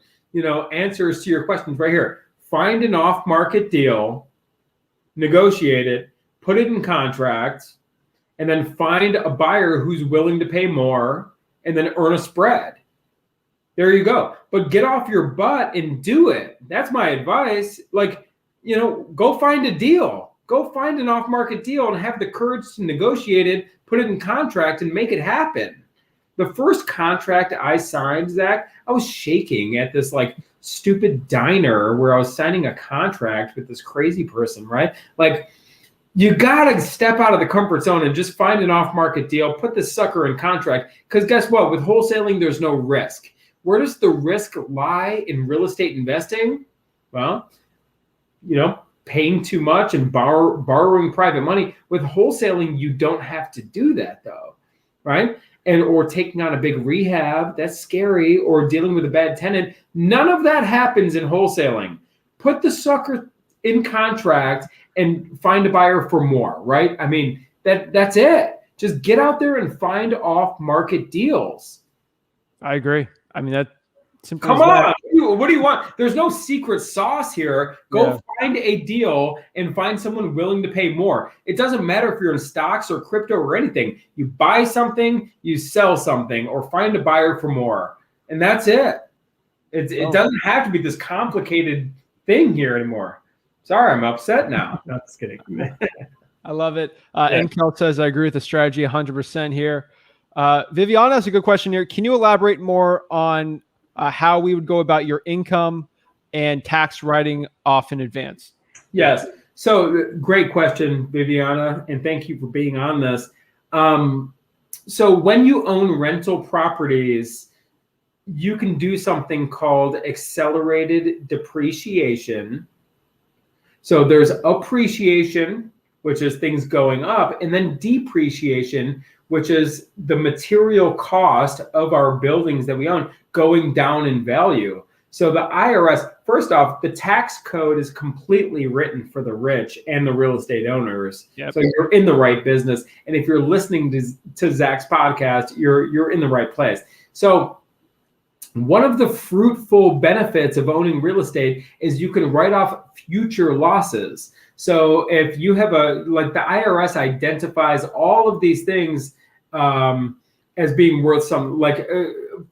answers to your questions right here. Find an off-market deal, negotiate it, put it in contract, and then find a buyer who's willing to pay more, and then earn a spread. There you go. But get off your butt and do it. That's my advice. Go find a deal. Go find an off-market deal and have the courage to negotiate it, put it in contract, and make it happen. The first contract I signed, Zach, I was shaking at this stupid diner where I was signing a contract with this crazy person, right? You got to step out of the comfort zone and just find an off-market deal, put this sucker in contract. Because guess what? With wholesaling, there's no risk. Where does the risk lie in real estate investing? Well, paying too much and borrowing private money. With wholesaling, you don't have to do that though, right? Or taking on a big rehab, that's scary, or dealing with a bad tenant. None of that happens in wholesaling. Put the sucker in contract and find a buyer for more, right? That's it. Just get out there and find off-market deals. I agree. That simple. Come on. What do you want? There's no secret sauce here. Go find a deal and find someone willing to pay more. It doesn't matter if you're in stocks or crypto or anything. You buy something, you sell something, or find a buyer for more. And that's it. It doesn't have to be this complicated thing here anymore. Sorry, I'm upset now. No, just kidding. I love it. Enkel says, I agree with the strategy 100% here. Viviana has a good question here. Can you elaborate more on how we would go about your income and tax writing off in advance? Yes. So great question, Viviana, and thank you for being on this. So when you own rental properties, you can do something called accelerated depreciation. So there's appreciation, which is things going up, and then depreciation, which is the material cost of our buildings that we own going down in value. So the IRS, first off, the tax code is completely written for the rich and the real estate owners. Yep. So you're in the right business. And if you're listening to Zach's podcast, you're in the right place. So one of the fruitful benefits of owning real estate is you can write off future losses. So if you have the IRS identifies all of these things as being worth some,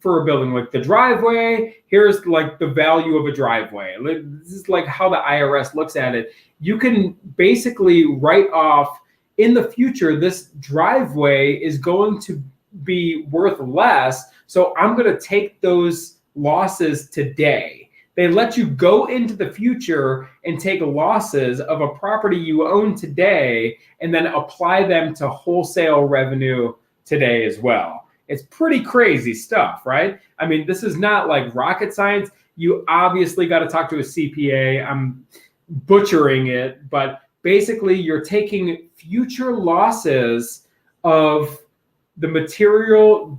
for a building, like the driveway, here's the value of a driveway. This is how the IRS looks at it. You can basically write off in the future, this driveway is going to be worth less. So I'm going to take those losses today. They let you go into the future and take losses of a property you own today and then apply them to wholesale revenue today as well. It's pretty crazy stuff, right? This is not rocket science. You obviously got to talk to a CPA. I'm butchering it, but basically you're taking future losses of the material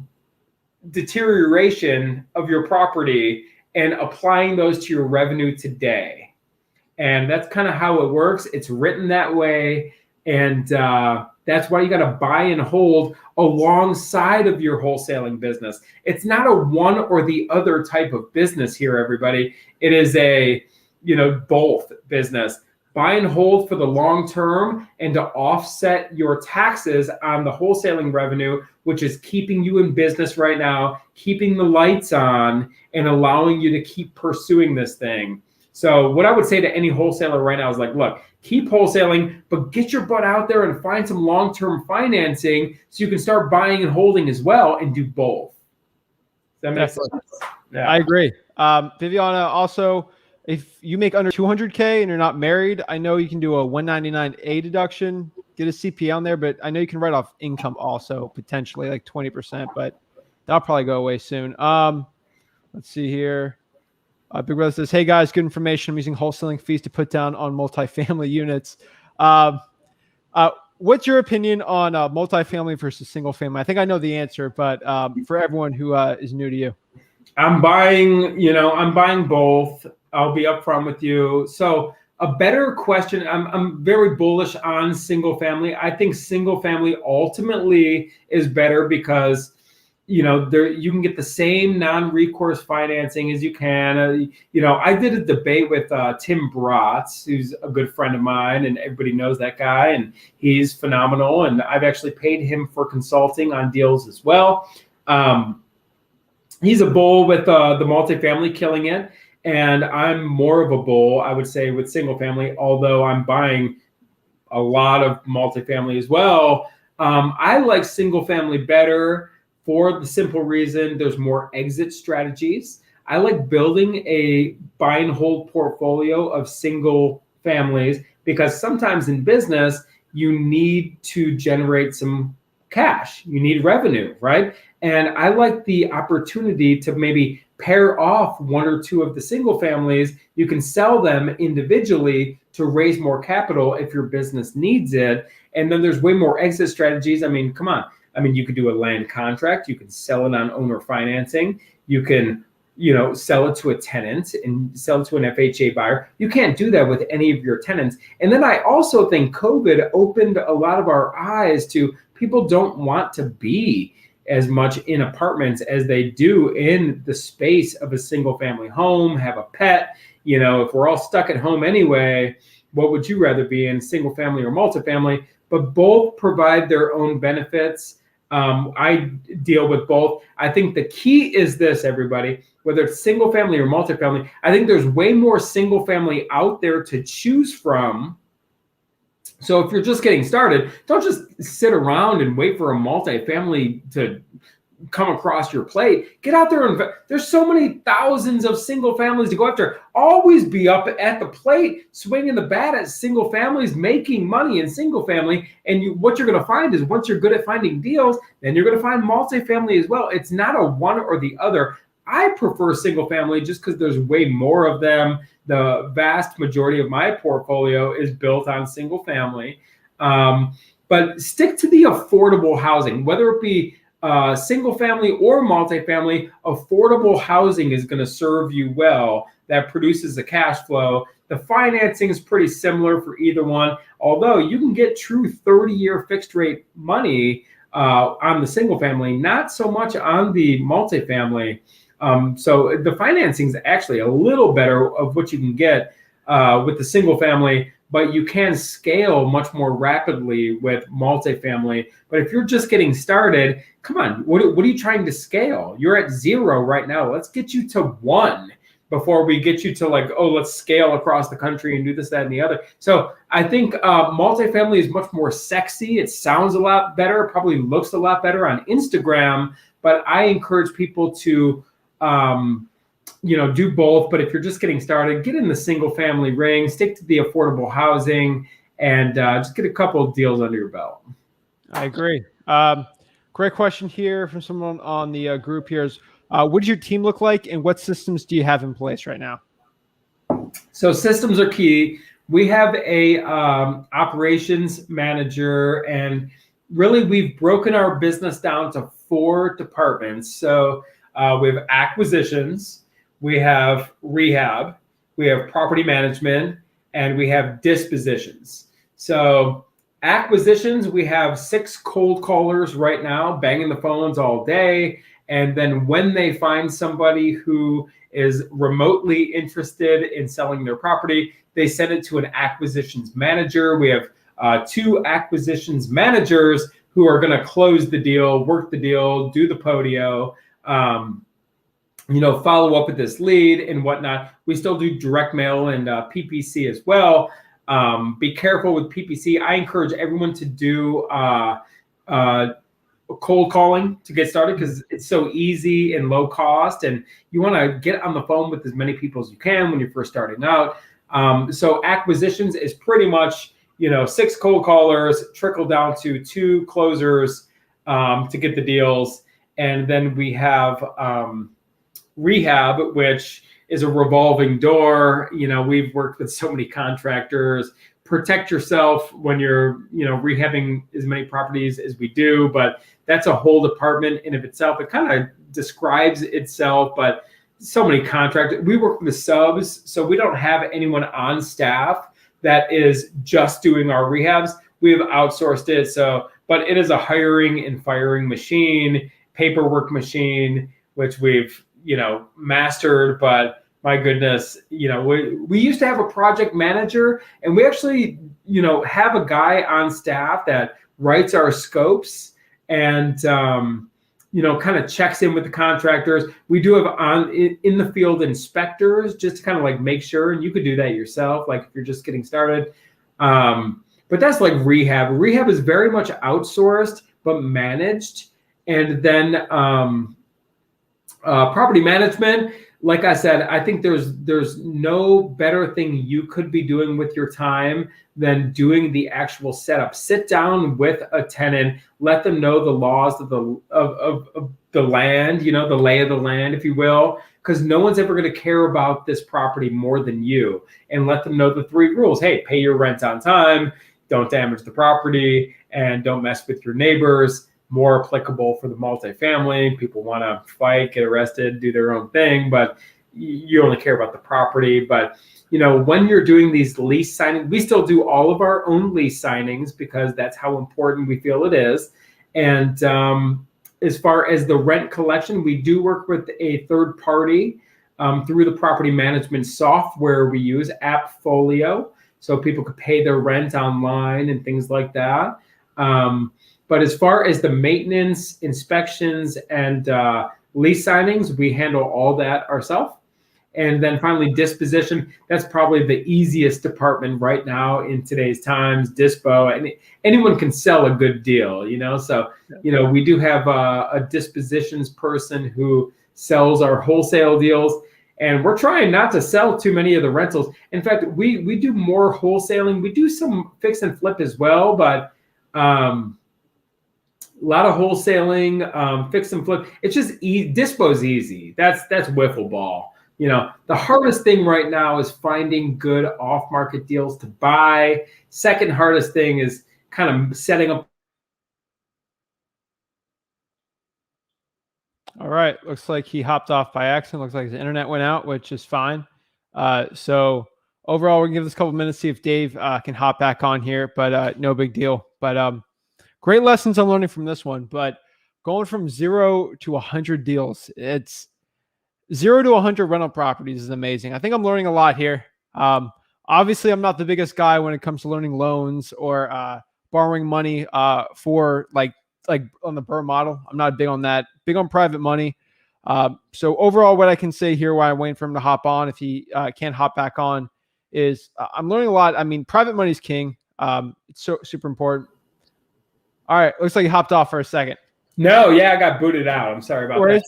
deterioration of your property and applying those to your revenue today. And that's kind of how it works. It's written that way. And that's why you got to buy and hold alongside of your wholesaling business. It's not a one or the other type of business here, everybody. It is a, both business. Buy and hold for the long term and to offset your taxes on the wholesaling revenue, which is keeping you in business right now, keeping the lights on, and allowing you to keep pursuing this thing. So what I would say to any wholesaler right now is like, look, keep wholesaling, but get your butt out there and find some long-term financing so you can start buying and holding as well and do both. Does that make sense? Yeah. I agree. Viviana, also, if you make under 200K and you're not married, I know you can do a 199A deduction, get a CPA on there, but I know you can write off income also, potentially like 20%, but that'll probably go away soon. Let's see here. Big Brother says, hey guys, good information. I'm using wholesaling fees to put down on multifamily units. What's your opinion on multifamily versus single family? I think I know the answer, but for everyone who is new to you. I'm buying both. I'll be upfront with you. So a better question, I'm very bullish on single family. I think single family ultimately is better because you can get the same non-recourse financing as you can. I did a debate with Tim Bratz, who's a good friend of mine, and everybody knows that guy, and he's phenomenal. And I've actually paid him for consulting on deals as well. He's a bull with the multifamily, killing it. And I'm more of a bull, I would say, with single family, although I'm buying a lot of multifamily as well. I like single family better for the simple reason there's more exit strategies. I like building a buy and hold portfolio of single families because sometimes in business, you need to generate some cash. You need revenue, right? And I like the opportunity to maybe pair off one or two of the single families. You can sell them individually to raise more capital if your business needs it. And then there's way more exit strategies. I mean, come on. I mean, you could do a land contract. You can sell it on owner financing. You can, sell it to a tenant and sell it to an FHA buyer. You can't do that with any of your tenants. And then I also think COVID opened a lot of our eyes to people don't want to be as much in apartments as they do in the space of a single family home, have a pet. If we're all stuck at home anyway, what would you rather be in, single family or multifamily? But both provide their own benefits. I deal with both. I think the key is this, everybody, whether it's single family or multifamily, I think there's way more single family out there to choose from. So if you're just getting started, don't just sit around and wait for a multifamily to come across your plate. Get out there and there's so many thousands of single families to go after. Always be up at the plate, swinging the bat at single families, making money in single family. And what you're going to find is once you're good at finding deals, then you're going to find multifamily as well. It's not a one or the other. I prefer single family just because there's way more of them. The vast majority of my portfolio is built on single family. But stick to the affordable housing, whether it be single family or multifamily. Affordable housing is going to serve you well. That produces a cash flow. The financing is pretty similar for either one, although you can get true 30-year fixed rate money on the single family, not so much on the multifamily. So the financing is actually a little better of what you can get with the single family, but you can scale much more rapidly with multifamily. But if you're just getting started, come on, what are you trying to scale? You're at 0 right now. Let's get you to 1 before we get you to let's scale across the country and do this, that, and the other. So I think multifamily is much more sexy. It sounds a lot better, probably looks a lot better on Instagram, but I encourage people to do both. But if you're just getting started, get in the single family ring, stick to the affordable housing, and just get a couple of deals under your belt. I agree. Great question here from someone on the group here is, what does your team look like and what systems do you have in place right now? So systems are key. We have a operations manager, and really we've broken our business down to 4 departments. So we have acquisitions, we have rehab, we have property management, and we have dispositions. So acquisitions, we have 6 cold callers right now, banging the phones all day. And then when they find somebody who is remotely interested in selling their property, they send it to an acquisitions manager. We have 2 acquisitions managers who are going to close the deal, work the deal, do the podio, follow up with this lead and whatnot. We still do direct mail and PPC as well. Be careful with PPC. I encourage everyone to do cold calling to get started because it's so easy and low cost, and you want to get on the phone with as many people as you can when you're first starting out. So acquisitions is pretty much 6 cold callers trickle down to 2 closers to get the deals, and then we have rehab, which is a revolving door. We've worked with so many contractors. Protect yourself when you're rehabbing as many properties as we do, but that's a whole department in of itself. It kind of describes itself, but so many contractors. We work with subs, so we don't have anyone on staff that is just doing our rehabs. We have outsourced it. But it is a hiring and firing machine, paperwork machine, which we've mastered. But my goodness, we used to have a project manager, and we actually have a guy on staff that writes our scopes and kind of checks in with the contractors. We do have in the field inspectors just to kind of like make sure, and you could do that yourself, like if you're just getting started. But that's like rehab. Rehab is very much outsourced but managed. And then property management, like I said, I think there's no better thing you could be doing with your time than doing the actual setup. Sit down with a tenant, let them know the laws of the land, the lay of the land, if you will, because no one's ever going to care about this property more than you. And let them know the 3 rules. Hey, pay your rent on time, don't damage the property, and don't mess with your neighbors. More applicable for the multifamily. People want to fight, get arrested, do their own thing, but you only care about the property. But when you're doing these lease signings, we still do all of our own lease signings because that's how important we feel it is. And as far as the rent collection, we do work with a third party through the property management software we use, AppFolio, so people could pay their rent online and things like that. But as far as the maintenance, inspections, and lease signings, we handle all that ourselves. And then finally, disposition. That's probably the easiest department right now in today's times. Dispo, and anyone can sell a good deal, So, we do have a dispositions person who sells our wholesale deals. And we're trying not to sell too many of the rentals. In fact, we do more wholesaling. We do some fix and flip as well, but a lot of wholesaling, fix and flip. It's just dispo's easy. That's wiffle ball. The hardest thing right now is finding good off-market deals to buy. Second hardest thing is kind of setting up. All right. Looks like he hopped off by accident. Looks like his internet went out, which is fine. So overall, we're going to give this a couple minutes, see if Dave can hop back on here, but no big deal. But great lessons I'm learning from this one. But going from 0 to 100 deals, it's 0 to 100 rental properties is amazing. I think I'm learning a lot here. Obviously, I'm not the biggest guy when it comes to learning loans or borrowing money for like on the Burr model. I'm not big on that. Big on private money. So overall, what I can say here while I'm waiting for him to hop on, if he can't hop back on, is I'm learning a lot. I mean, private money is king. It's so super important. All right. Looks like he hopped off for a second. No, yeah, I got booted out. I'm sorry about that.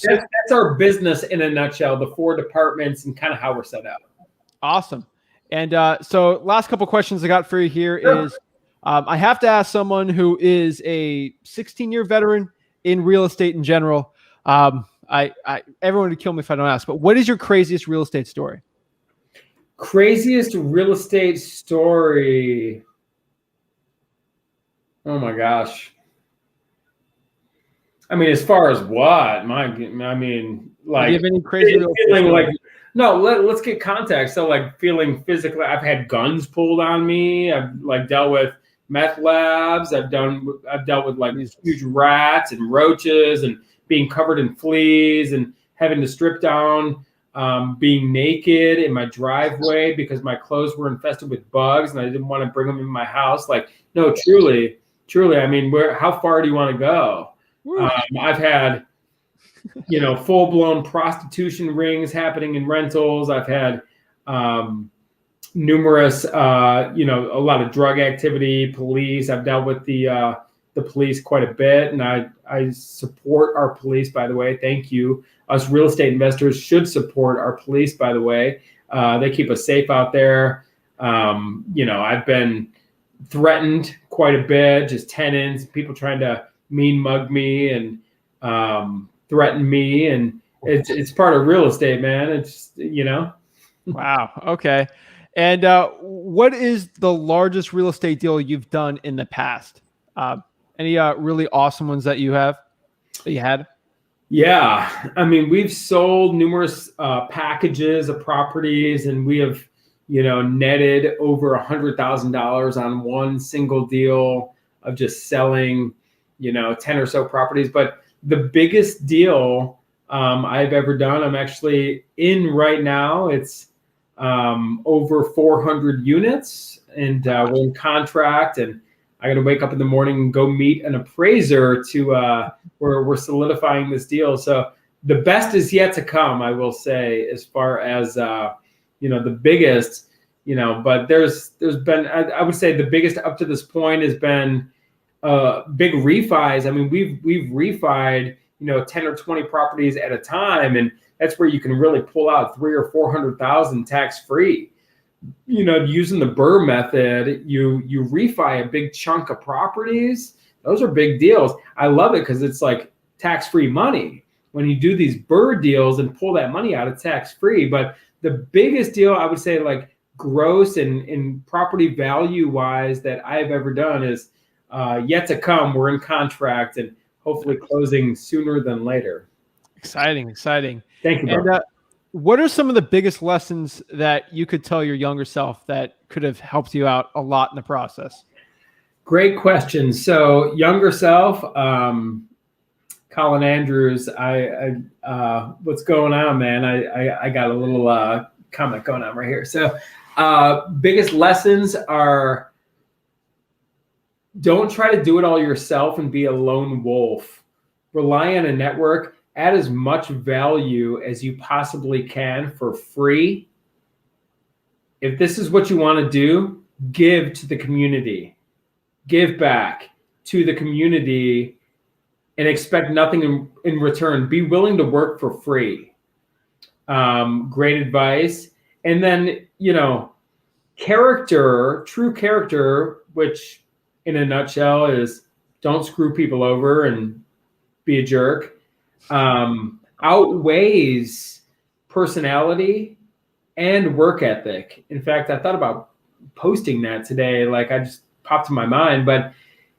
That's our business in a nutshell, the 4 departments and kind of how we're set up. Awesome. And so last couple questions I got for you here is I have to ask someone who is a 16-year veteran in real estate in general. Everyone would kill me if I don't ask, but what is your craziest real estate story? Craziest real estate story. Oh my gosh. I mean, as far as what? I mean, Do you like have any crazy real estate feeling like stories? no. Let's get context. So, like feeling physically, I've had guns pulled on me. I've like dealt with meth labs. I've dealt with like Jesus. huge rats and roaches and being covered in fleas and having to strip down, being naked in my driveway because my clothes were infested with bugs and I didn't want to bring them in my house. Like, no, truly, truly. I mean, how far do you want to go? Woo. I've had, full blown prostitution rings happening in rentals. I've had numerous, a lot of drug activity, police. I've dealt with the police quite a bit, and I support our police. By the way, thank you. Us real estate investors should support our police. By the way, they keep us safe out there. I've been threatened quite a bit, just tenants, people trying to mean mug me and threaten me, and it's part of real estate, man. It's Wow. Okay. And what is the largest real estate deal you've done in the past? Any really awesome ones that you had? Yeah, I mean, we've sold numerous packages of properties, and we have, netted over $100,000 on one single deal of just selling, 10 or so properties. But the biggest deal I've ever done, I'm actually in right now. It's over 400 units, and we're in contract, and I got to wake up in the morning and go meet an appraiser to we're solidifying this deal. So the best is yet to come, I will say, as far as the biggest, but there's been, I would say the biggest up to this point has been big refis. I mean, we've refied 10 or 20 properties at a time, and that's where you can really pull out 300,000 or 400,000 tax free. Using the BRRRR method, you refi a big chunk of properties. Those are big deals. I love it because it's like tax-free money. When you do these BRRRR deals and pull that money out, it's tax-free. But the biggest deal, I would say, like gross and property value wise that I've ever done is yet to come. We're in contract and hopefully closing sooner than later. Exciting. Thank you, bro. And what are some of the biggest lessons that you could tell your younger self that could have helped you out a lot in the process? Great question. So younger self, Colin Andrews, what's going on, man? I got a little comment going on right here. So biggest lessons are, don't try to do it all yourself and be a lone wolf. Rely on a network. Add as much value as you possibly can for free. If this is what you want to do, give to the community. Give back to the community and expect nothing in return. Be willing to work for free. Great advice. And then, character, true character, which in a nutshell is don't screw people over and be a jerk, outweighs personality and work ethic. In fact, I thought about posting that today. Like, I just popped to my mind. But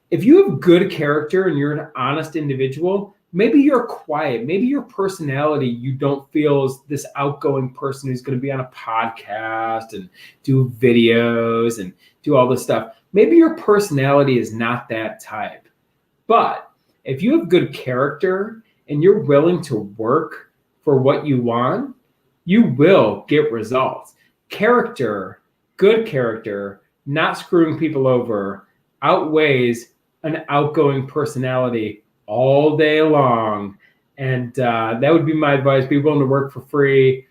if you have good character and you're an honest individual, maybe you're quiet. Maybe your personality, you don't feel as this outgoing person who's going to be on a podcast and do videos and do all this stuff. Maybe your personality is not that type. But if you have good character and you're willing to work for what you want, you will get results. Character, good character, not screwing people over, outweighs an outgoing personality all day long. And that would be my advice. Be willing to work for free,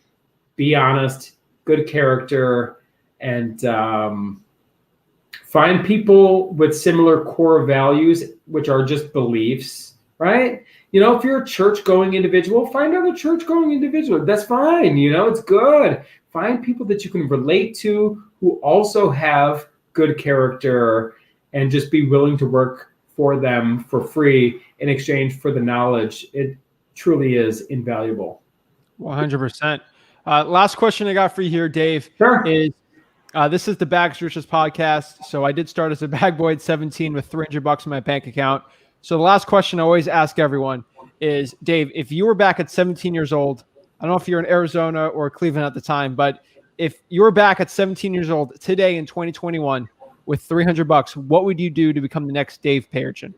be honest, good character, and find people with similar core values, which are just beliefs, right? If you're a church-going individual, find other church-going individuals. That's fine. It's good. Find people that you can relate to who also have good character, and just be willing to work for them for free in exchange for the knowledge. It truly is invaluable. 100%. Last question I got for you here, Dave, Sure. is This is the Bags Riches podcast. So I did start as a bag boy at 17 with $300 in my bank account. So the last question I always ask everyone is, Dave, if you were back at 17 years old, I don't know if you're in Arizona or Cleveland at the time, but if you were back at 17 years old today in 2021 with $300, what would you do to become the next Dave Payerchin?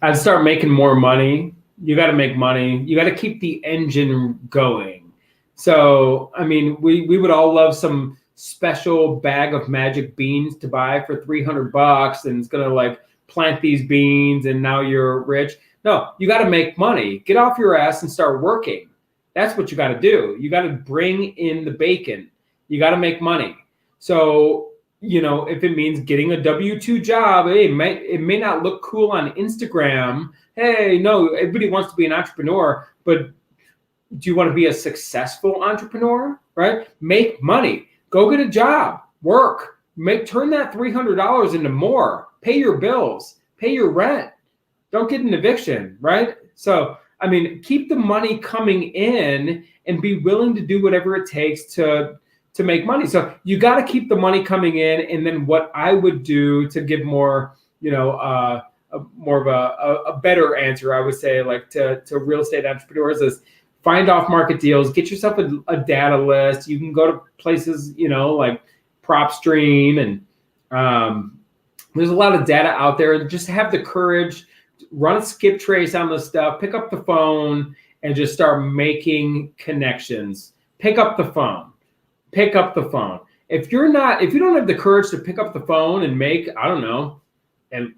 I'd start making more money. You got to make money. You got to keep the engine going. So, I mean, we would all love some special bag of magic beans to buy for $300 and it's going to like plant these beans and now you're rich. No, you got to make money. Get off your ass and start working. That's what you got to do. You got to bring in the bacon. You got to make money. So, you know, if it means getting a W-2 job, hey, it may not look cool on Instagram. Hey, no, everybody wants to be an entrepreneur, but do you want to be a successful entrepreneur, right? Make money. Go get a job. Work. Turn that $300 into more. Pay your bills. Pay your rent. Don't get an eviction, right? So, I mean, keep the money coming in and be willing to do whatever it takes to make money. So you got to keep the money coming in. And then what I would do to give more, you know, more of a better answer, I would say, like to real estate entrepreneurs is find off market deals, get yourself a data list. You can go to places, you know, like PropStream and there's a lot of data out there. Just have the courage, run a skip trace on this stuff, pick up the phone and just start making connections. Pick up the phone. Pick up the phone. If you don't have the courage to pick up the phone and make, I don't know, and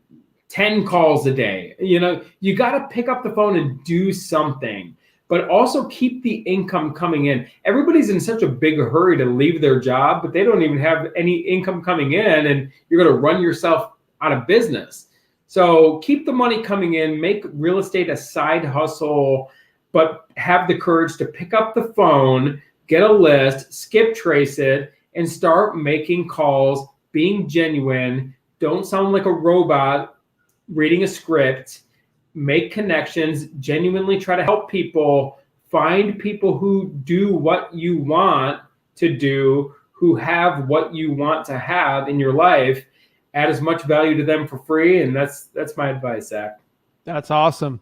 10 calls a day, you know, you got to pick up the phone and do something, but also keep the income coming in. Everybody's in such a big hurry to leave their job, but they don't even have any income coming in and you're going to run yourself out of business. So keep the money coming in, make real estate a side hustle, but have the courage to pick up the phone, get a list, skip trace it, and start making calls, being genuine. Don't sound like a robot reading a script. Make connections, genuinely try to help people, find people who do what you want to do, who have what you want to have in your life, add as much value to them for free. And that's my advice, Zach. That's awesome.